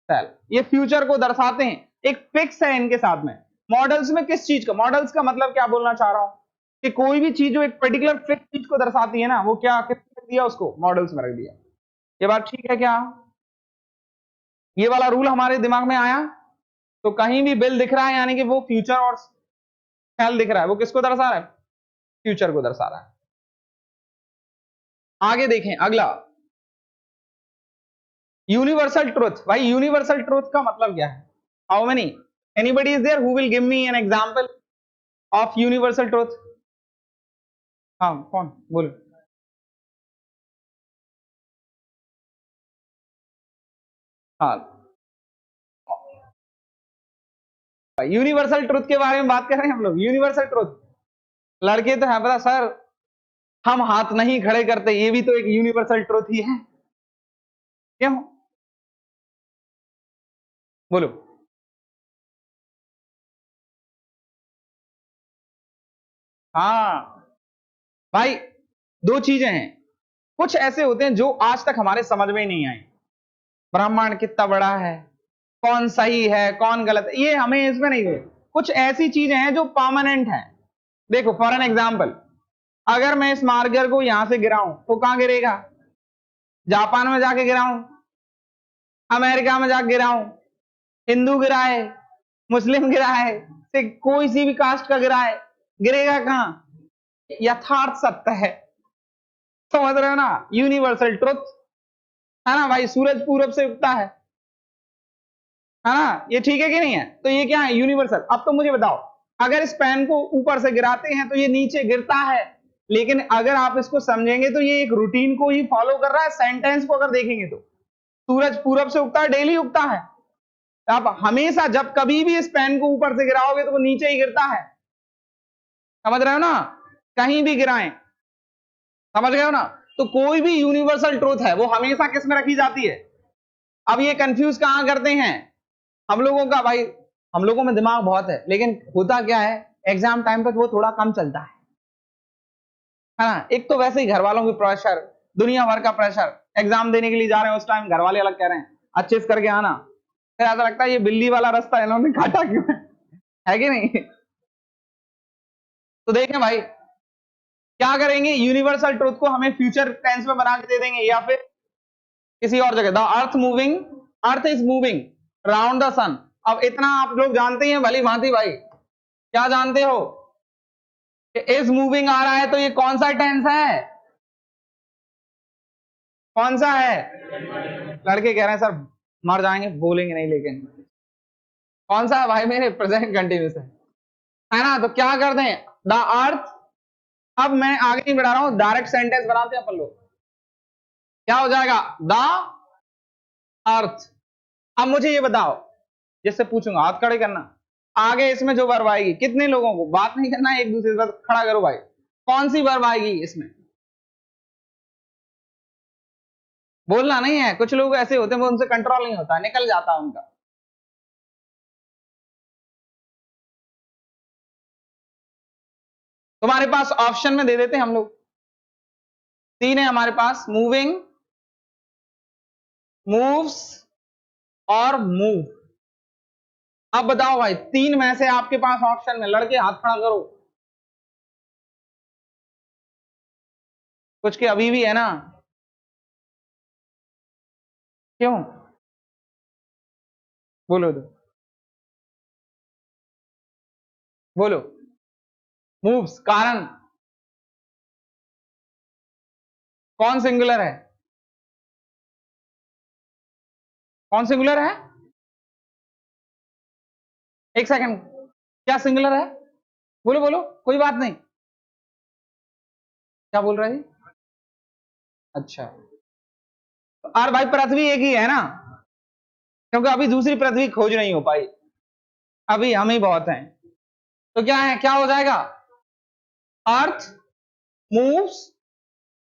सेल। ये फ्यूचर को दर्शाते हैं, एक फिक्स है इनके साथ में। मॉडल्स में किस चीज का, मॉडल्स का मतलब क्या बोलना चाह रहा हूं कि कोई भी चीज जो एक पर्टिकुलर फिक्स चीज को दर्शाती है ना, वो क्या किस रख दिया, उसको मॉडल्स में रख दिया। ये बात ठीक है क्या? ये वाला रूल हमारे दिमाग में आया? तो कहीं भी बिल दिख रहा है यानी कि वो फ्यूचर और शैल दिख रहा है, वो किसको दर्शा रहा है? फ्यूचर को दर्शा रहा है। आगे देखें अगला, यूनिवर्सल ट्रुथ। भाई यूनिवर्सल ट्रुथ का मतलब क्या है? How many, anybody is there who will give me an example of universal truth? हाँ कौन, बोलो। हाँ, यूनिवर्सल ट्रुथ के बारे में बात कर रहे हैं हम लोग। यूनिवर्सल ट्रुथ, लड़के तो है पता सर, हम हाथ नहीं खड़े करते, ये भी तो एक यूनिवर्सल ट्रुथ ही है। क्यों? बोलो। हाँ भाई, दो चीजें हैं। कुछ ऐसे होते हैं जो आज तक हमारे समझ में ही नहीं आए। ब्रह्मांड कितना बड़ा है, कौन सही है कौन गलत है, ये हमें इसमें नहीं हुए। कुछ ऐसी चीजें हैं जो परमानेंट हैं। देखो फॉर एन एग्जाम्पल, अगर मैं इस मार्कर को यहां से गिराऊं तो कहां गिरेगा? जापान में जाके गिराऊं, अमेरिका में जाके गिराऊं, हिंदू गिरा है, मुस्लिम गिरा है, सिख, कोई सी भी कास्ट का गिरा है, गिरेगा कहां? यथार्थ सत्य है। समझ रहे हो ना, यूनिवर्सल ट्रुथ है ना भाई। सूरज पूरब से उगता है ना, ये ठीक है कि नहीं है? तो ये क्या है? यूनिवर्सल। अब तो मुझे बताओ, अगर इस पेन को ऊपर से गिराते हैं तो ये नीचे गिरता है, लेकिन अगर आप इसको समझेंगे तो ये एक रूटीन को ही फॉलो कर रहा है। सेंटेंस को अगर देखेंगे तो सूरज पूरब से उगता है, डेली उगता है। तो आप हमेशा जब कभी भी इस पेन को ऊपर से गिराओगे तो वो नीचे ही गिरता है। समझ रहे हो ना, कहीं भी गिराएं, समझ गए हो ना। तो कोई भी यूनिवर्सल ट्रूथ है वो हमेशा किस में रखी जाती है? अब ये कंफ्यूज कहां करते हैं हम लोगों का भाई, हम लोगों में दिमाग बहुत है, लेकिन होता क्या है, एग्जाम टाइम तक वो थोड़ा कम चलता है ना। एक तो वैसे ही घर वालों की प्रेशर, दुनिया भर का प्रेशर, एग्जाम देने के लिए जा रहे हैं उस टाइम घर वाले अलग कह रहे हैं अच्छे से करके आना, फिर ऐसा लगता है ये बिल्ली वाला रास्ता इन्होंने काटा क्यों है कि नहीं? तो देखें भाई, क्या करेंगे, यूनिवर्सल ट्रूथ को हमें फ्यूचर टेंस में बना के दे देंगे या फिर किसी और जगह। The earth moving, earth is moving round the sun. अब इतना आप लोग जानते हैं भली भांति भाई, क्या जानते हो कि इज मूविंग आ रहा है तो ये कौन सा टेंस है? कौन सा है? लड़के कह रहे हैं सर मर जाएंगे, बोलेंगे नहीं, लेकिन कौन सा है भाई? मेरे प्रेजेंट कंटिन्यूस है ना। तो क्या कर दें, द अर्थ। अब मैं आगे नहीं बढ़ा रहा हूं, डायरेक्ट सेंटेंस बनाते हैं अपन लोग। क्या हो जाएगा? The earth. अब मुझे ये बताओ, जिससे पूछूंगा हाथ खड़े करना, आगे इसमें जो वर्ब आएगी, कितने लोगों को बात नहीं करना है, एक दूसरे से खड़ा करो भाई, कौन सी वर्ब आएगी इसमें? बोलना नहीं है, कुछ लोग ऐसे होते हैं वो उनसे कंट्रोल नहीं होता, निकल जाता उनका। तुम्हारे पास ऑप्शन में दे देते हैं हम लोग, तीन है हमारे पास, मूविंग, मूव्स और मूव। अब बताओ भाई, तीन में से आपके पास ऑप्शन में, लड़के हाथ खड़ा करो, कुछ के अभी भी है ना, क्यों बोलो, तो बोलो, मूव्स, कारण कौन सिंगुलर है, कौन सिंगुलर है, एक सेकंड, क्या सिंगुलर है, बोलो बोलो, कोई बात नहीं, क्या बोल रहे हैं, अच्छा, और भाई पृथ्वी एक ही है ना, क्योंकि अभी दूसरी पृथ्वी खोज नहीं हो पाई, अभी हम ही बहुत हैं, तो क्या है, क्या हो जाएगा, earth moves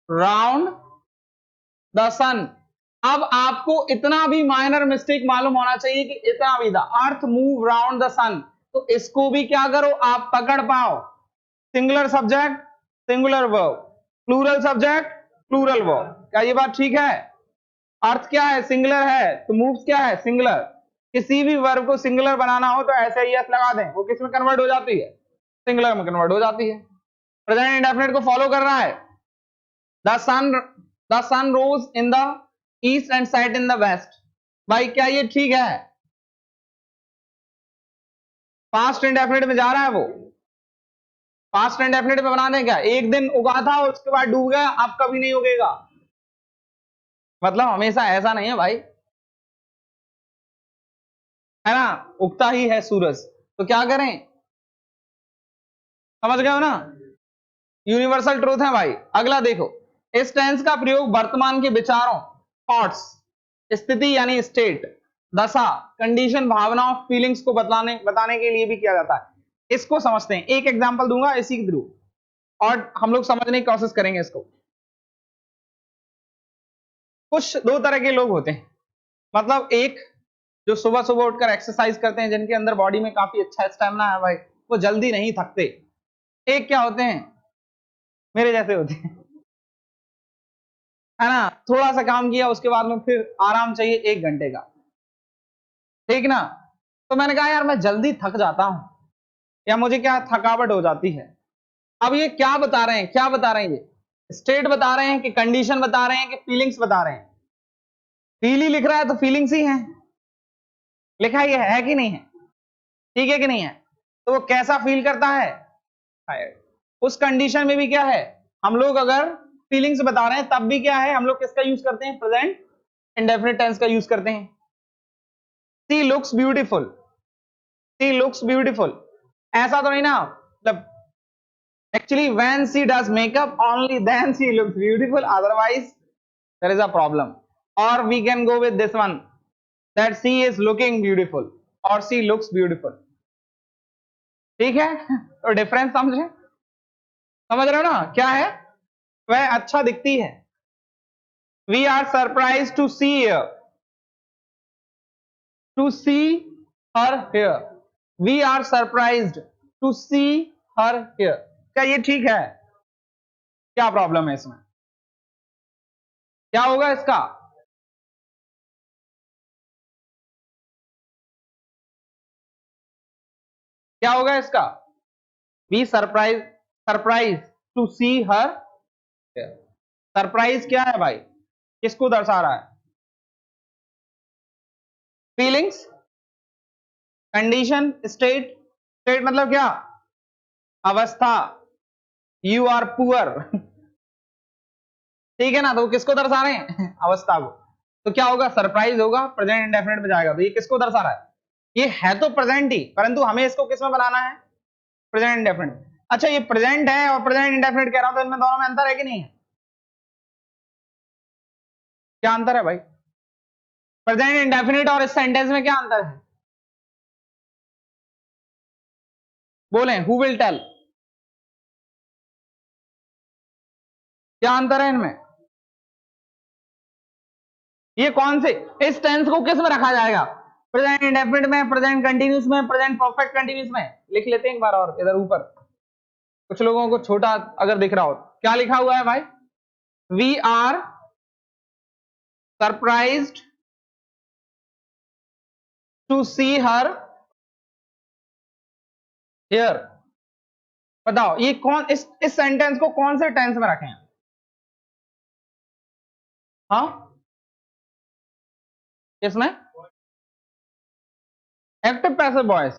round the sun. अब आपको इतना भी माइनर मिस्टेक मालूम होना चाहिए कि इतना भी था, earth move round the sun, तो इसको भी क्या करो आप पकड़ पाओ, singular subject singular verb, plural subject plural verb, क्या ये बात ठीक है, अर्थ क्या है, सिंगुलर है, तो मूव्स क्या है, सिंगुलर, किसी भी वर्ब को सिंगुलर बनाना हो तो ऐसे ही एस लगा दें, वो किस में कन्वर्ट हो जाती है, सिंगुलर में कन्वर्ट हो जाती है, प्रेजेंट इंडेफिनिट को फॉलो कर रहा है, the sun, the sun rose in the east and set in the west, भाई क्या ये ठीक है, पास्ट इंडेफिनिट में जा रहा है वो, पास्ट इंडेफिनिट में बना दें क्या, एक दिन उगा था उसके बाद डूब गया, अब कभी नहीं उगेगा, मतलब हमेशा ऐसा नहीं है भाई, है ना, उगता ही है सूरज, तो क्या करें, समझ गए हो ना, यूनिवर्सल ट्रूथ है भाई। अगला देखो, इस टेंस का प्रयोग वर्तमान के विचारों, थॉट्स, स्थिति यानी स्टेट, दशा, कंडीशन, भावनाओं, फीलिंग्स को बताने के लिए भी किया जाता है। इसको समझते हैं, एक एग्जांपल दूंगा इसी के थ्रू और हम लोग समझने की कोशिश करेंगे इसको। कुछ दो तरह के लोग होते हैं, मतलब एक जो सुबह सुबह उठकर एक्सरसाइज करते हैं, जिनके अंदर बॉडी में काफी अच्छा स्टैमिना है भाई, वो जल्दी नहीं थकते। एक क्या होते हैं, मेरे जैसे होते हैं, है ना, थोड़ा सा काम किया उसके बाद में फिर आराम चाहिए 1 घंटे का, ठीक ना, तो मैंने कहा यार मैं जल्दी थक जाता हूं, या मुझे क्या थकावट हो जाती है। अब ये क्या बता रहे हैं, क्या बता रहे हैं, ये स्टेट बता रहे हैं कि कंडीशन बता रहे हैं कि फीलिंग्स बता रहे हैं, फील ही लिख रहा है तो फीलिंग्स ही है, लिखा ये है कि नहीं है, ठीक है कि नहीं है, तो वो कैसा फील करता है, उस कंडीशन में भी क्या है, हम लोग अगर फीलिंग्स बता रहे हैं तब भी क्या है, हम लोग किसका यूज करते हैं, प्रेजेंट इंडेफिनिट टेंस का यूज करते हैं। सी लुक्स ब्यूटीफुल, सी लुक्स ब्यूटीफुल, ऐसा तो नहीं ना, मतलब actually when she does makeup only then she looks beautiful, otherwise there is a problem, or we can go with this one that she is looking beautiful or she looks beautiful, ठीक है, तो डिफरेंस समझे, समझ रहे हो ना, क्या है, वह अच्छा दिखती है, we are surprised to see her, to see her here, we are surprised to see her here, क्या ये ठीक है, क्या प्रॉब्लम है इसमें, क्या होगा इसका, क्या होगा इसका, be surprise, surprise to see her, surprise क्या है भाई, किसको दर्शा रहा है, फीलिंग्स, कंडीशन, स्टेट, स्टेट मतलब क्या, अवस्था, यू आर पुअर, ठीक है ना, तो वो किसको दर्शा रहे हैं अवस्था को, तो क्या होगा, सरप्राइज होगा, प्रेजेंट इंडेफिनिट में जाएगा, तो ये किसको दर्शा रहा है, ये है तो प्रेजेंट ही, परंतु हमें इसको किस में बनाना है, प्रेजेंट इंडेफिनिट। अच्छा ये प्रेजेंट है और प्रेजेंट इंडेफिनिट कह रहा हूं, तो इनमें दोनों में अंतर है कि नहीं है, क्या अंतर है भाई, प्रेजेंट इंडेफिनिट और इस सेंटेंस में क्या अंतर है, बोलें, हु विल टेल, क्या अंतर है इनमें, ये कौन से, इस टेंस को किस में रखा जाएगा, प्रेजेंट इंडेफिनिट में, प्रेजेंट कंटीन्यूअस में, प्रेजेंट परफेक्ट कंटीन्यूअस में, लिख लेते हैं एक बार और इधर ऊपर, कुछ लोगों को छोटा अगर दिख रहा हो, क्या लिखा हुआ है भाई, we are surprised to see her here. बताओ ये कौन, इस सेंटेंस को कौन से टेंस में रखें? हाँ इसमें एक्टिव पैसिव वॉइस।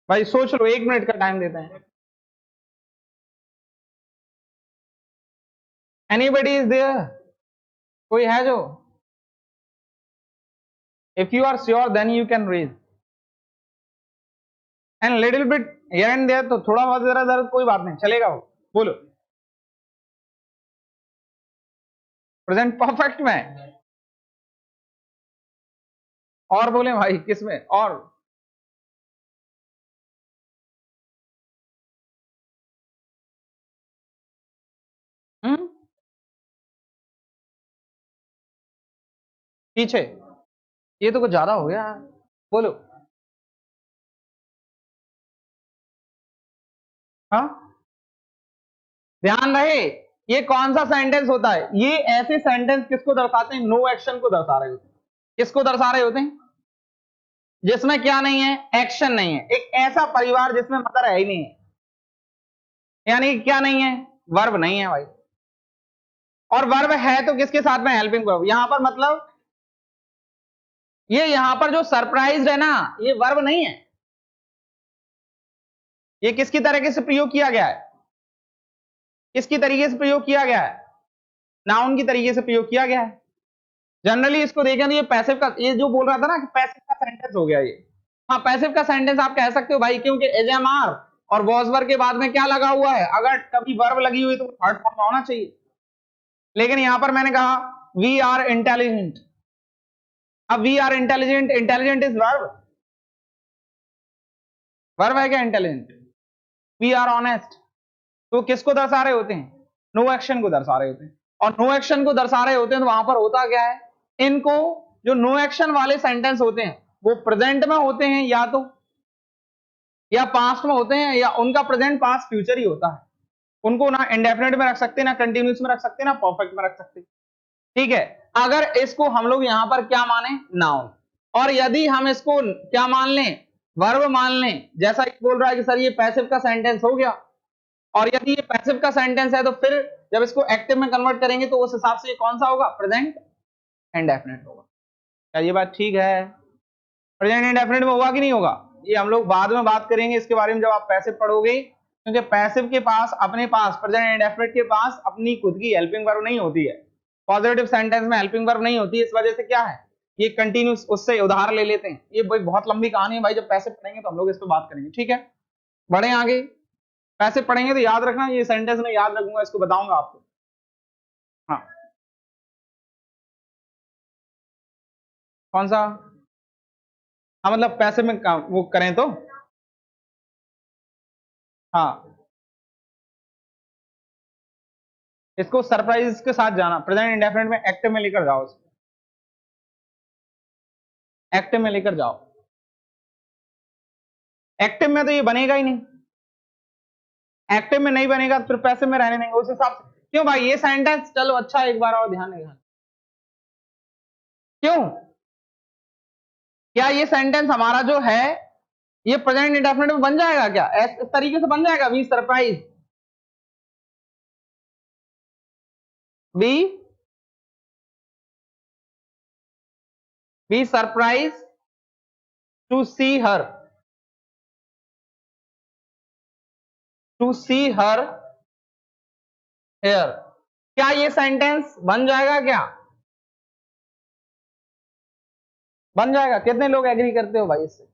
भाई सोच लो, 1 मिनट का टाइम देते हैं। Anybody is there? कोई है जो? If you are sure then you can raise and little bit here and there, तो थोड़ा बहुत जरा जरा कोई बात नहीं चलेगा वो। बोलो। प्रेजेंट परफेक्ट में। और बोले भाई किसमें और? पीछे? ये तो कुछ ज्यादा हो गया। बोलो। हाँ ध्यान रहे, ये कौन सा सेंटेंस होता है? ये ऐसे सेंटेंस किसको दर्शाते हैं? नो एक्शन को दर्शा रहे होते हैं। किसको दर्शा रहे होते हैं? जिसमें क्या नहीं है? एक्शन नहीं है। एक ऐसा परिवार जिसमें मदर है ही नहीं है, यानी कि क्या नहीं है? वर्ब नहीं है भाई। और वर्ब है तो किसके साथ में? Helping verb. यहां पर मतलब ये यहां पर जो सरप्राइज है ना, ये वर्ब नहीं है। ये किसकी तरीके से प्रयोग किया गया है? किसकी तरीके से प्रयोग किया गया है? नाउन की तरीके से प्रयोग किया गया है। जनरली इसको देखें तो ये पैसिव का, ये जो बोल रहा था ना कि पैसिव का सेंटेंस हो गया ये। हाँ पैसिव का सेंटेंस आप कह सकते हो भाई, क्योंकि एजएमआर और वॉज के बाद में क्या लगा हुआ है? अगर कभी वर्ब लगी हुई तो थर्ड फॉर्म होना चाहिए। लेकिन यहां पर मैंने कहा वी आर इंटेलिजेंट। अब we are intelligent, intelligent is verb. Verb है क्या इंटेलिजेंट? वी आर ऑनेस्ट, तो किसको दर्शा रहे होते हैं? नो एक्शन को दर्शा रहे होते हैं। और नो एक्शन को दर्शा रहे होते हैं तो वहां पर होता क्या है? इनको जो नो एक्शन वाले सेंटेंस होते हैं वो प्रेजेंट में होते हैं, या पास्ट में होते हैं, या उनका प्रेजेंट पास्ट फ्यूचर ही होता है। उनको ना इंडेफिनिट में रख सकते, ना कंटिन्यूस में रख सकते, ना परफेक्ट में रख सकते। ठीक है, अगर इसको हम लोग यहां पर क्या माने? नाउन। और यदि हम इसको क्या मान लें? वर्ब मान लें, जैसा कि बोल रहा है कि सर ये पैसिव का सेंटेंस हो गया, और यदि ये पैसिव का सेंटेंस है तो फिर जब इसको एक्टिव में कन्वर्ट करेंगे तो उस हिसाब से ये कौन सा होगा? प्रेजेंट इंडेफिनिट होगा। क्या ये बात ठीक है? प्रेजेंट इंडेफिनिट में होगा कि नहीं होगा? ये हम लोग बाद में बात करेंगे इसके बारे में जब आप पैसिव पढ़ोगे, क्योंकि पैसिव के पास अपने पास प्रेजेंट इंडेफिनिट के पास अपनी खुद की हेल्पिंग वर्ब नहीं होती है। पॉजिटिव सेंटेंस में हेल्पिंग वर्ब नहीं होती है, इस वजह से क्या है, ये कंटिन्यूस उससे उधार ले लेते हैं। ये बहुत लंबी कहानी है भाई, जब पैसिव पढ़ेंगे तो हम लोग इस पर बात करेंगे। ठीक है, बढ़े आगे। पैसिव पढ़ेंगे तो याद रखना, ये सेंटेंस में याद रखूंगा, इसको बताऊंगा आपको। हाँ कौन सा? हाँ मतलब पैसे में वो करें तो हाँ, इसको सरप्राइज के साथ जाना, प्रेजेंट इंडेफिनिट में एक्टिव में लेकर जाओ, एक्टिव में लेकर जाओ। एक्टिव में तो ये बनेगा ही नहीं, एक्टिव में नहीं बनेगा तो फिर पैसे में रहने देंगे उस हिसाब से। क्यों भाई ये सेंटेंस, चलो अच्छा एक बार और ध्यान देगा। क्यों? क्या ये सेंटेंस हमारा जो है ये प्रेजेंट इंडेफिनिट में बन जाएगा क्या? इस तरीके से बन जाएगा, we surprise, be surprise to see her, to see her here. क्या ये सेंटेंस बन जाएगा क्या? बन जाएगा। कितने लोग एग्री करते हो भाई इससे?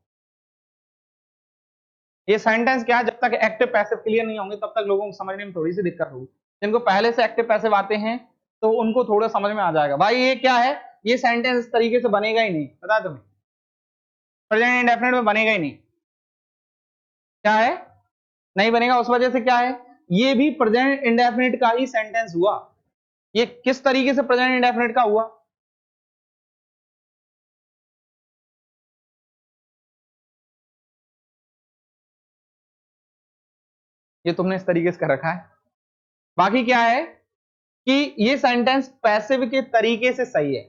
ये सेंटेंस क्या है, जब तक एक्टिव पैसिव क्लियर नहीं होंगे तब तक लोगों को समझने में थोड़ी सी दिक्कत होगी। जिनको पहले से एक्टिव पैसिव आते हैं तो उनको थोड़ा समझ में आ जाएगा। भाई ये क्या है, ये सेंटेंस इस तरीके से बनेगा ही नहीं, पता है तुम्हें? प्रेजेंट इंडेफिनिट में बनेगा ही नहीं। क्या है? नहीं बनेगा। उस वजह से क्या है, ये भी प्रेजेंट इंडेफिनिट का ही सेंटेंस हुआ। ये किस तरीके से प्रेजेंट इंडेफिनिट का हुआ? ये तुमने इस तरीके से कर रखा है। बाकी क्या है कि ये सेंटेंस पैसिव के तरीके से सही है।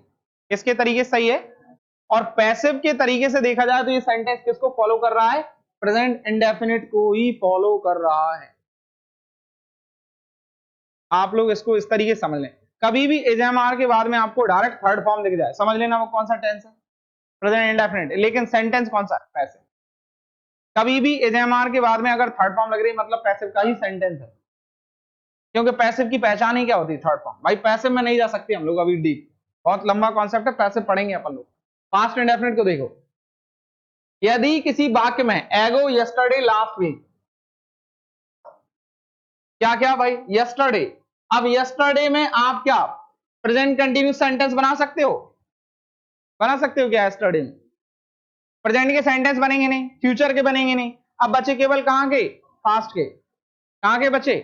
किसके तरीके से सही है? और पैसिव के तरीके से देखा जाए तो ये सेंटेंस किसको फॉलो कर रहा है? प्रेजेंट इंडेफिनिट को ही फॉलो कर रहा है। आप लोग इसको इस तरीके से समझ लें, कभी भी इज एम आर के बाद में आपको डायरेक्ट थर्ड फॉर्म दिख जाए, समझ लेना वो कौन सा टेंस है, प्रेजेंट इंडेफिनिट, लेकिन सेंटेंस कौन सा है, पैसिव। कभी भी इज एम आर के बाद में अगर थर्ड फॉर्म लग रही है मतलब पैसिव का ही सेंटेंस है, क्योंकि पैसिव की पहचान ही क्या होती है, थर्ड फॉर्म। भाई पैसिव में नहीं जा सकते हम लोग अभी डीप, बहुत लंबा कॉन्सेप्ट है, पैसिव पढ़ेंगे अपन लोग। पास्ट इंडेफिनिट को देखो, यदि किसी वाक्य में एगो यस्टरडे लास्ट वीक, क्या क्या भाई, यस्टरडे, अब यस्टरडे में आप क्या प्रेजेंट कंटिन्यूस सेंटेंस बना सकते हो, बना सकते हो क्या, यस्टरडे में प्रेजेंट के सेंटेंस बनेंगे नहीं, फ्यूचर के बनेंगे नहीं, अब बचे केवल कहां के, पास्ट के, कहां के बचे,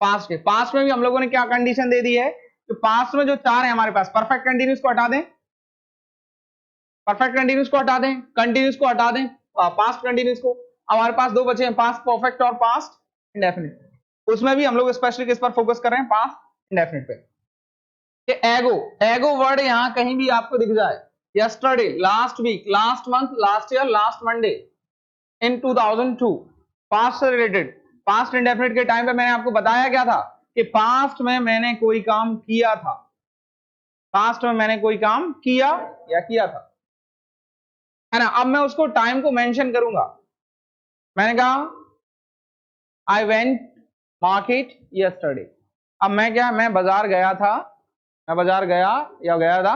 पास्ट के। पास्ट में भी हम लोगों ने क्या कंडीशन दे दी है कि पास्ट में जो चार है हमारे पास, परफेक्ट कंटिन्यूस को हटा दें, परफेक्ट कंटिन्यूस को हटा दें, कंटिन्यूस को हटा दें, पास्ट कंटिन्यूस को, हमारे पास दो बचे हैं, पास्ट परफेक्ट और पास्ट इंडेफिनिट। उसमें भी हम लोग स्पेशली किस पर फोकस कर रहे हैं, पास्ट इंडेफिनिट पे। कि एगो, एगो वर्ड यहां कहीं भी आपको दिख जाए, yesterday, last week, last month, last year, last Monday, in 2002, past से रिलेटेड, पास्ट इंडेफिनिट के टाइम पे मैंने आपको बताया क्या था कि पास्ट में मैंने कोई काम किया था, पास्ट में मैंने कोई काम किया या किया था, है ना। अब मैं उसको टाइम को मेंशन करूंगा, मैंने कहा आई वेंट मार्केट यस्टरडे, अब मैं क्या, मैं बाजार गया था, मैं बाजार गया या गया था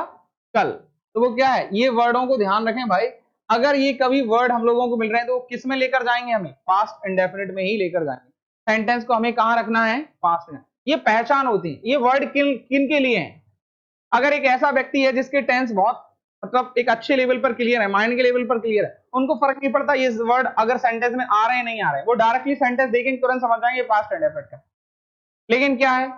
कल, तो वो क्या है, ये वर्डों को ध्यान रखें भाई, अगर ये कभी वर्ड हम लोगों को मिल रहे हैं तो वो किस में लेकर जाएंगे, हमें पास्ट इंडेफिनिट में ही लेकर जाएंगे। सेंटेंस को हमें कहां रखना है, पास्ट में। ये पहचान होती है, ये वर्ड किन किन के लिए है, अगर एक ऐसा व्यक्ति है जिसके टेंस बहुत मतलब एक अच्छे लेवल पर क्लियर है, माइंड के लेवल पर क्लियर है, उनको फर्क नहीं पड़ता ये वर्ड अगर सेंटेंस में आ रहे हैं नहीं आ रहे हैं, वो डायरेक्टली सेंटेंस देखेंगे तुरंत समझ जाएंगे पास्ट इंडेफिनिट का। लेकिन क्या है,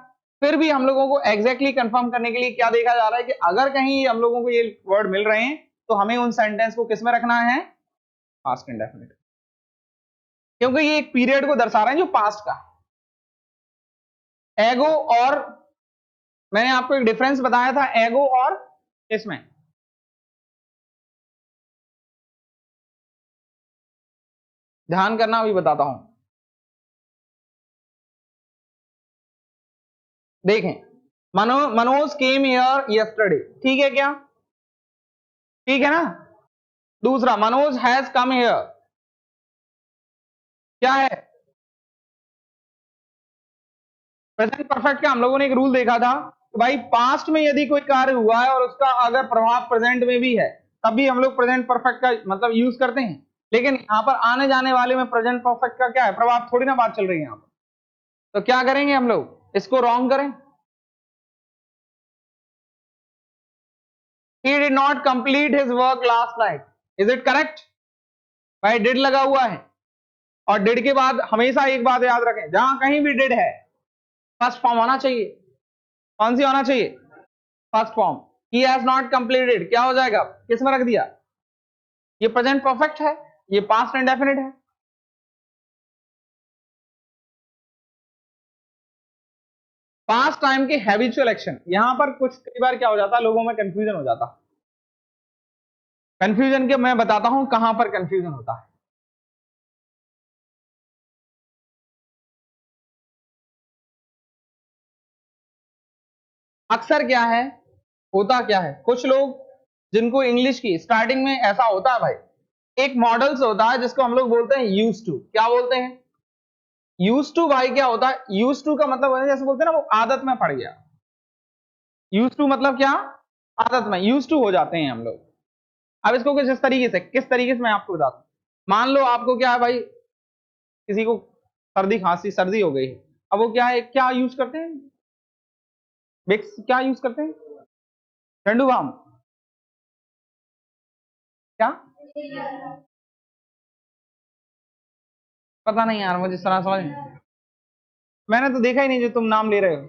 फिर भी हम लोगों को एग्जैक्टली कंफर्म करने के लिए क्या देखा जा रहा है कि अगर कहीं हम लोगों को ये वर्ड मिल रहे हैं तो हमें उन सेंटेंस को किस में रखना है, पास्ट इंडेफिनिट, क्योंकि ये एक पीरियड को दर्शा रहे हैं जो पास्ट का है। एगो और, मैंने आपको एक डिफरेंस बताया था एगो और इसमें, ध्यान करना, अभी बताता हूं। देखें, मनोज केम हियर यस्टरडे, ठीक है क्या, ठीक है ना। दूसरा, मनोज हैज कम हियर, क्या है, प्रेजेंट परफेक्ट का हम लोगों ने एक रूल देखा था कि भाई पास्ट में यदि कोई कार्य हुआ है और उसका अगर प्रभाव प्रेजेंट में भी है तब भी हम लोग प्रेजेंट परफेक्ट का मतलब यूज करते हैं, लेकिन यहां पर आने जाने वाले में प्रेजेंट परफेक्ट का क्या है, प्रभाव थोड़ी ना बात चल रही है यहां पर, तो क्या करेंगे हम लोग, इसको रॉन्ग करें। He did not complete his work last night, is it correct, भाई डिड लगा हुआ है, और डिड के बाद हमेशा एक बात याद रखें, जहां कहीं भी डिड है फर्स्ट फॉर्म होना चाहिए, कौन सी होना चाहिए, first form. He has not completed क्या हो जाएगा, किस में रख दिया, ये प्रेजेंट परफेक्ट है, ये पास्ट इंडेफिनिट है। पास्ट टाइम के हैबिचुअल एक्शन, यहां पर कुछ कई बार क्या हो जाता है, लोगों में कंफ्यूजन हो जाता, कंफ्यूजन के मैं बताता हूं कहां पर कंफ्यूजन होता है। अक्सर क्या है, होता क्या है, कुछ लोग जिनको इंग्लिश की स्टार्टिंग में ऐसा होता है भाई, एक मॉडल्स होता है जिसको हम लोग बोलते हैं यूज टू, क्या बोलते हैं, यूज टू। भाई क्या होता है, यूज टू का मतलब है जैसे बोलते हैं ना वो आदत में पड़ गया, यूज टू मतलब क्या, आदत में, यूज टू हो जाते हैं हम लोग। अब इसको कुछ इस तरीके से, किस तरीके से मैं आपको बताता हूं, मान लो आपको क्या है भाई, किसी को सर्दी खांसी सर्दी हो गई है, अब वो क्या है, क्या यूज करते हैं, विक्स, क्या यूज करते हैं, झंडू बाम, क्या, पता नहीं यार मुझे सरा समझ, मैंने तो देखा ही नहीं जो तुम नाम ले रहे हो,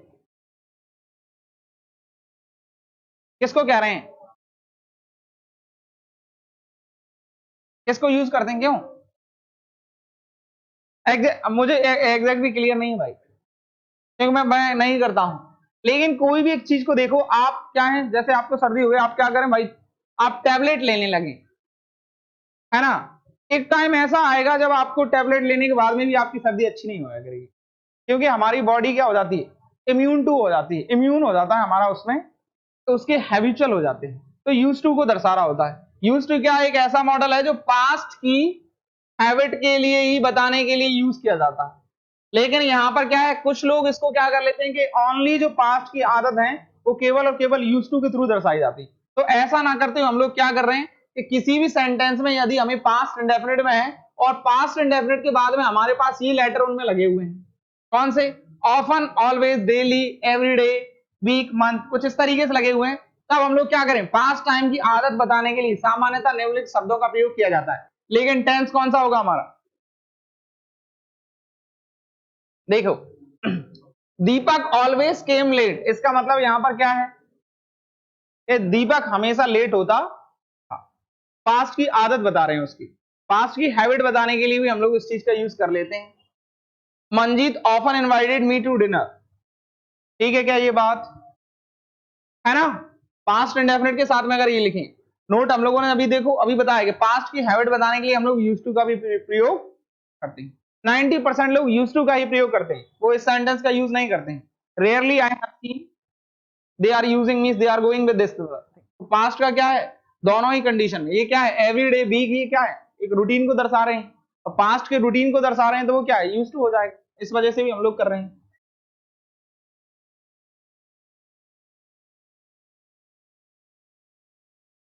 किसको कह रहे हैं, किसको यूज करते हैं, क्यों, मुझे एग्जैक्टली क्लियर नहीं है भाई, क्योंकि मैं नहीं करता हूं, लेकिन कोई भी एक चीज को देखो, आप क्या है, जैसे आपको सर्दी हो गई, आप क्या करें भाई, आप टैबलेट लेने लगे, है ना, एक टाइम ऐसा आएगा जब आपको टैबलेट लेने के बाद में भी आपकी सर्दी अच्छी नहीं होया करेगी, क्योंकि हमारी बॉडी क्या हो जाती है, इम्यून टू हो जाती है, इम्यून हो जाता है हमारा उसमें, तो उसके हैबिचुअल हो जाते हैं। तो यूज टू को दर्शा रहा होता है। यूज टू क्या, एक ऐसा मॉडल है जो पास्ट की हैबिट के लिए ही बताने के लिए यूज किया जाता है। लेकिन यहाँ पर क्या है, कुछ लोग इसको क्या कर लेते हैं कि ओनली जो पास्ट की आदत है वो केवल और केवल यूज टू के थ्रू दर्शाई जाती। तो ऐसा ना करते हुए हम लोग क्या कर रहे हैं कि किसी भी सेंटेंस में यदि हमें पास्ट इंडेफिनिट में है और पास्ट इंडेफिनिट के बाद में हमारे पास ये लेटर उनमें लगे हुए हैं, कौन से, often, always, daily, everyday, week, month, कुछ इस तरीके से लगे हुए हैं, तब हम लोग क्या करें, पास्ट टाइम की आदत बताने के लिए सामान्यतः निम्नलिखित शब्दों का प्रयोग किया जाता है। लेकिन टेंस कौन सा होगा हमारा, देखो दीपक ऑलवेज केम लेट, इसका मतलब यहां पर क्या है कि दीपक हमेशा लेट होता। पास्ट की आदत बता रहे हैं, उसकी पास्ट की हैबिट बताने के लिए भी हम लोग इस चीज का यूज कर लेते हैं। Manjeet often invited me to dinner, ठीक है क्या ये बात है ना, पास्ट इंडेफिनिट के साथ में अगर ये लिखें, नोट हम लोगों ने अभी देखो अभी बताया कि पास्ट की हैबिट बताने के लिए हम लोग यूज टू का भी प्रयोग करते हैं। 90% लोग यूज टू का ही प्रयोग करते हैं, वो इस सेंटेंस का यूज नहीं करते हैं। Rarely I have seen they are using means they are going with this. Past का क्या है, दोनों ही कंडीशन में ये क्या है, एवरीडे, वीक, ये क्या है, एक रूटीन को दर्शा रहे हैं, तो पास्ट के रूटीन को दर्शा रहे हैं तो वो क्या है, यूज टू हो जाएगा। इस वजह से भी हम लोग कर रहे हैं।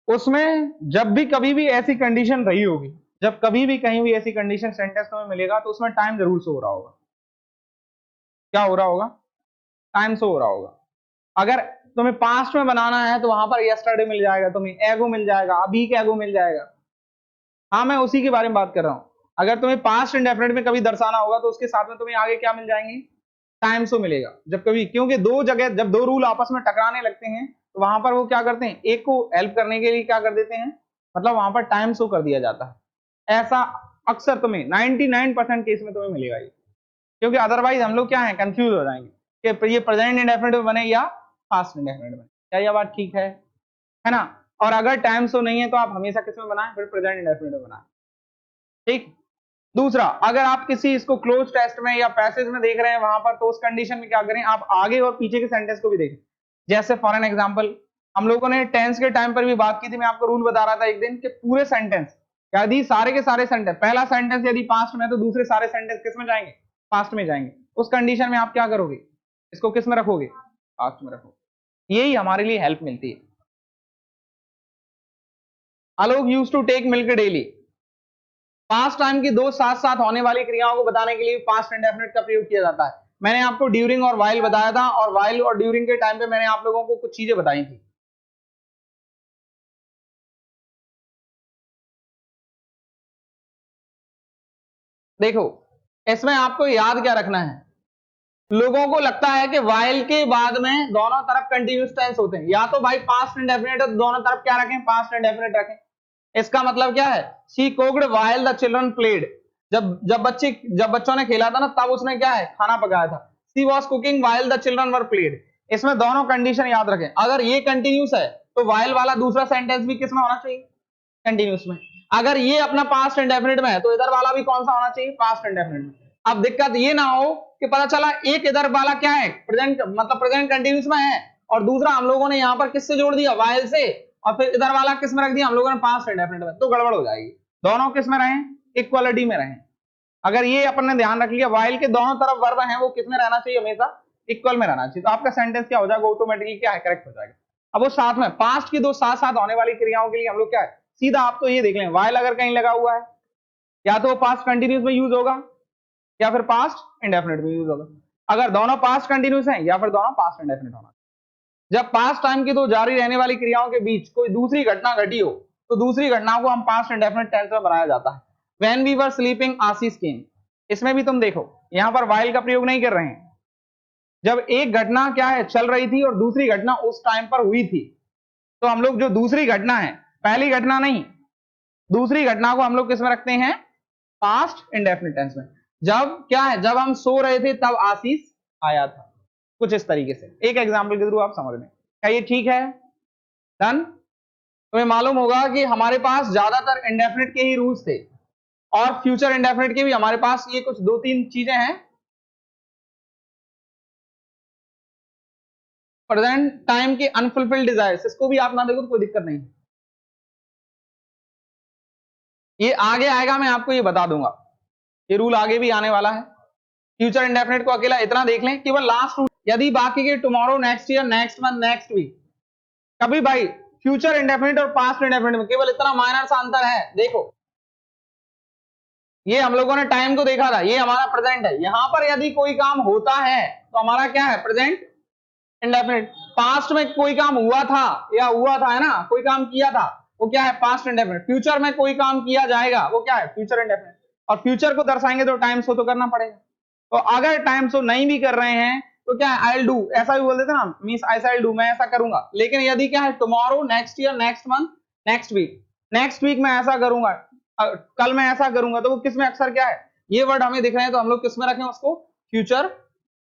उसमें जब भी कभी भी ऐसी कंडीशन रही होगी, जब कभी भी कहीं भी ऐसी कंडीशन सेंटेंस में मिलेगा तो उसमें टाइम जरूर शो हो रहा होगा। क्या हो रहा होगा, टाइम शो हो रहा होगा। अगर तुम्हें पास्ट में बनाना है तो वहां पर यस्टरडे मिल जाएगा, तुम्हें एगो मिल जाएगा, अभी के एगो मिल जाएगा। हाँ मैं उसी के बारे में बात कर रहा हूं। अगर तुम्हें पास्ट इंडेफिनिट में कभी दर्शाना होगा तो उसके साथ में तुम्हें आगे क्या मिल जाएंगे, टाइम शो मिलेगा। जब कभी, क्योंकि दो जगह जब दो रूल आपस में टकराने लगते हैं तो वहां पर वो क्या करते हैं, एक को हेल्प करने के लिए क्या कर देते हैं, मतलब वहां पर टाइम शो कर दिया जाता है। ऐसा अक्सर तुम्हें 99% केस में तुम्हें मिलेगा ये, क्योंकि अदरवाइज हम लोग क्या है, कंफ्यूज हो जाएंगे कि ये प्रेजेंट इंडेफिनिट में बने या पास्ट इंडेफिनिट में। क्या यह बात ठीक है ना। और अगर टाइम शो नहीं है तो आप हमेशा किस में बनाएं, फिर प्रेजेंट इंडेफिनिट में बनाएं। ठीक। दूसरा, अगर आप किसी इसको क्लोज टेस्ट में या पैसेज में देख रहे हैं वहां पर, तो उस कंडीशन में क्या करें, आप आगे और पीछे के सेंटेंस को भी देखें। जैसे फॉर एन एग्जांपल, हम लोगों ने टेंस के टाइम पर भी बात की थी, मैं आपको रूल बता रहा था एक दिन कि पूरे सेंटेंस, यदि सारे के सारे सेंटेंस, पहला सेंटेंस यदि पास्ट में तो दूसरे सारे सेंटेंस किस में जाएंगे, पास्ट में जाएंगे। उस कंडीशन में आप क्या करोगे, इसको किस में रखोगे, पास्ट में रखोगे। यही हमारे लिए हेल्प मिलती है। Alok used to take milk daily, past time की दो साथ साथ होने वाली क्रियाओं को बताने के लिए पास्ट इंडेफिनिट का प्रयोग किया जाता है। मैंने आपको ड्यूरिंग और वाइल बताया था, और वाइल और ड्यूरिंग के टाइम पे मैंने आप लोगों को कुछ चीजें बताई थी। देखो इसमें आपको याद क्या रखना है, लोगों को लगता है कि वाइल के बाद में दोनों तरफ कंटिन्यूस टेंस होते हैं, या तो भाई पास्ट इंडेफिनिट है तो दोनों तरफ क्या रखें, पास्ट इंडेफिनिट रखें। इसका मतलब क्या है, she cooked while the children played, जब बच्चों ने खेला था ना तब उसने क्या है, खाना पकाया था। She was cooking while the children were played. इसमें दोनों कंडीशन याद रखें, अगर ये कंटिन्यूस है तो व्हाइल वाला दूसरा सेंटेंस भी किसमें होना चाहिए, कंटिन्यूस में। अगर ये अपना पास्ट इंडेफिनिट में है तो इधर वाला भी कौन सा होना चाहिए, पास्ट इंडेफिनिट में। अब दिक्कत ये ना हो कि पता चला एक इधर वाला क्या है, प्रेजेंट मतलब प्रेजेंट कंटिन्यूस में है, और दूसरा हम लोगों ने यहाँ पर किससे जोड़ दिया, वाइल से, और फिर इधर वाला किस में रख दिया हम लोगों ने, पास्ट इंडेफिनिट में, तो गड़बड़ हो जाएगी। दोनों किस में रहें, इक्वालिटी में रहें। अगर ये अपन ने ध्यान रख लिया, वाइल के दोनों तरफ वर्ब है वो किस में रहना चाहिए, हमेशा इक्वल में रहना चाहिए, तो आपका सेंटेंस क्या हो जाएगा, ऑटोमेटिकली क्या है, करेक्ट हो जाएगा। अब वो साथ में पास्ट की दो साथ साथ होने वाली क्रियाओं के लिए हम लोग क्या है, सीधा आप तो ये देख लें, वाइल अगर कहीं लगा हुआ है या तो पास्ट कंटिन्यूस में यूज होगा या फिर पास्ट इंडेफिनिट में यूज होगा। अगर दोनों पास्ट कंटिन्यूस हैं या फिर दोनों पास्ट इंडेफिनिट होना। जब पास्ट टाइम की दो जारी रहने वाली क्रियाओं के बीच कोई दूसरी घटना घटी हो तो दूसरी घटना को हम पास्ट इंडेफिनिट टेंस में बनाया जाता है। व्हेन वी वर स्लीपिंग आशीष केम, इसमें भी तुम देखो यहां पर वाइल का प्रयोग नहीं कर रहे हैं। जब एक घटना क्या है, चल रही थी और दूसरी घटना उस टाइम पर हुई थी, तो हम लोग जो दूसरी घटना है, पहली घटना नहीं, दूसरी घटना को हम लोग किस में रखते हैं, पास्ट इंडेफिनिट टेंस में। जब क्या है, जब हम सो रहे थे तब आशीष आया था, कुछ इस तरीके से। एक एग्जाम्पल के थ्रू आप समझ लें, क्या ये ठीक है, डन। तुम्हें मालूम होगा कि हमारे पास ज्यादातर इंडेफिनिट के ही रूल्स थे, और फ्यूचर इंडेफिनिट के भी हमारे पास ये कुछ 2-3 चीजें हैं। प्रेजेंट टाइम के अनफुलफिल्ड डिजायर्स, इसको भी आप ना देखो तो कोई दिक्कत नहीं, ये आगे आएगा, मैं आपको ये बता दूंगा, ये रूल आगे भी आने वाला है। फ्यूचर इंडेफिनिट को अकेला इतना देख लें, केवल लास्ट रूल, यदि बाकी के tomorrow, next year, next month, next week, कभी भाई फ्यूचर इंडेफिनिट और पास्ट इंडेफिनिट में केवल इतना माइनर सा अंतर है। देखो ये हम लोगों ने टाइम को देखा था, ये हमारा प्रेजेंट है, यहां पर यदि कोई काम होता है तो हमारा क्या है, प्रेजेंट इंडेफिनिट। पास्ट में कोई काम हुआ था या हुआ था, है ना, कोई काम किया था, वो क्या है, पास्ट इंडेफिनिट। फ्यूचर में कोई काम किया जाएगा, वो क्या है, फ्यूचर इंडेफिनिट। और फ्यूचर को दर्शाएंगे तो टाइम शो तो करना पड़ेगा। तो अगर टाइम शो नहीं भी कर रहे हैं तो क्या है, आई विल डू, ऐसा भी बोल देते ना, मींस ऐसा विल डू, मैं ऐसा करूंगा। लेकिन यदि क्या है, tomorrow, next year, next month, next week, next week में ऐसा करूंगा, कल मैं ऐसा करूंगा, तो वो किस में अक्सर क्या है, ये वर्ड हमें दिख रहे हैं तो हम लोग किस में रखें उसको, फ्यूचर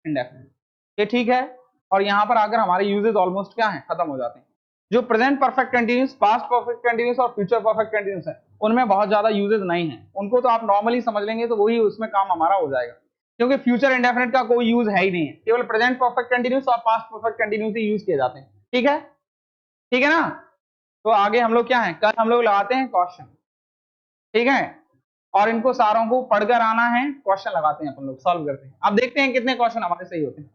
इंडेफिनिट। ये ठीक है। और यहां पर आकर हमारे यूजेस ऑलमोस्ट क्या है, खत्म हो जाते हैं। जो present perfect continuous, past perfect continuous और फ्यूचर परफेक्ट कंटीन्यूअस है, उनमें बहुत ज्यादा यूजेस नहीं है, उनको तो आप नॉर्मली समझ लेंगे तो वही उसमें काम हमारा हो जाएगा। क्योंकि फ्यूचर इंडेफिनिट का कोई यूज है ही नहीं है, केवल प्रेजेंट परफेक्ट कंटीन्यूअस और पास्ट परफेक्ट कंटीन्यूअस ही यूज किए जाते हैं। ठीक है, ठीक है ना। तो आगे हम लोग क्या है, कल हम लोग लगाते हैं क्वेश्चन, ठीक है, और इनको सारों को पढ़कर आना है, क्वेश्चन लगाते हैं अपन लोग, सॉल्व करते हैं। अब देखते हैं कितने क्वेश्चन हमारे सही होते हैं।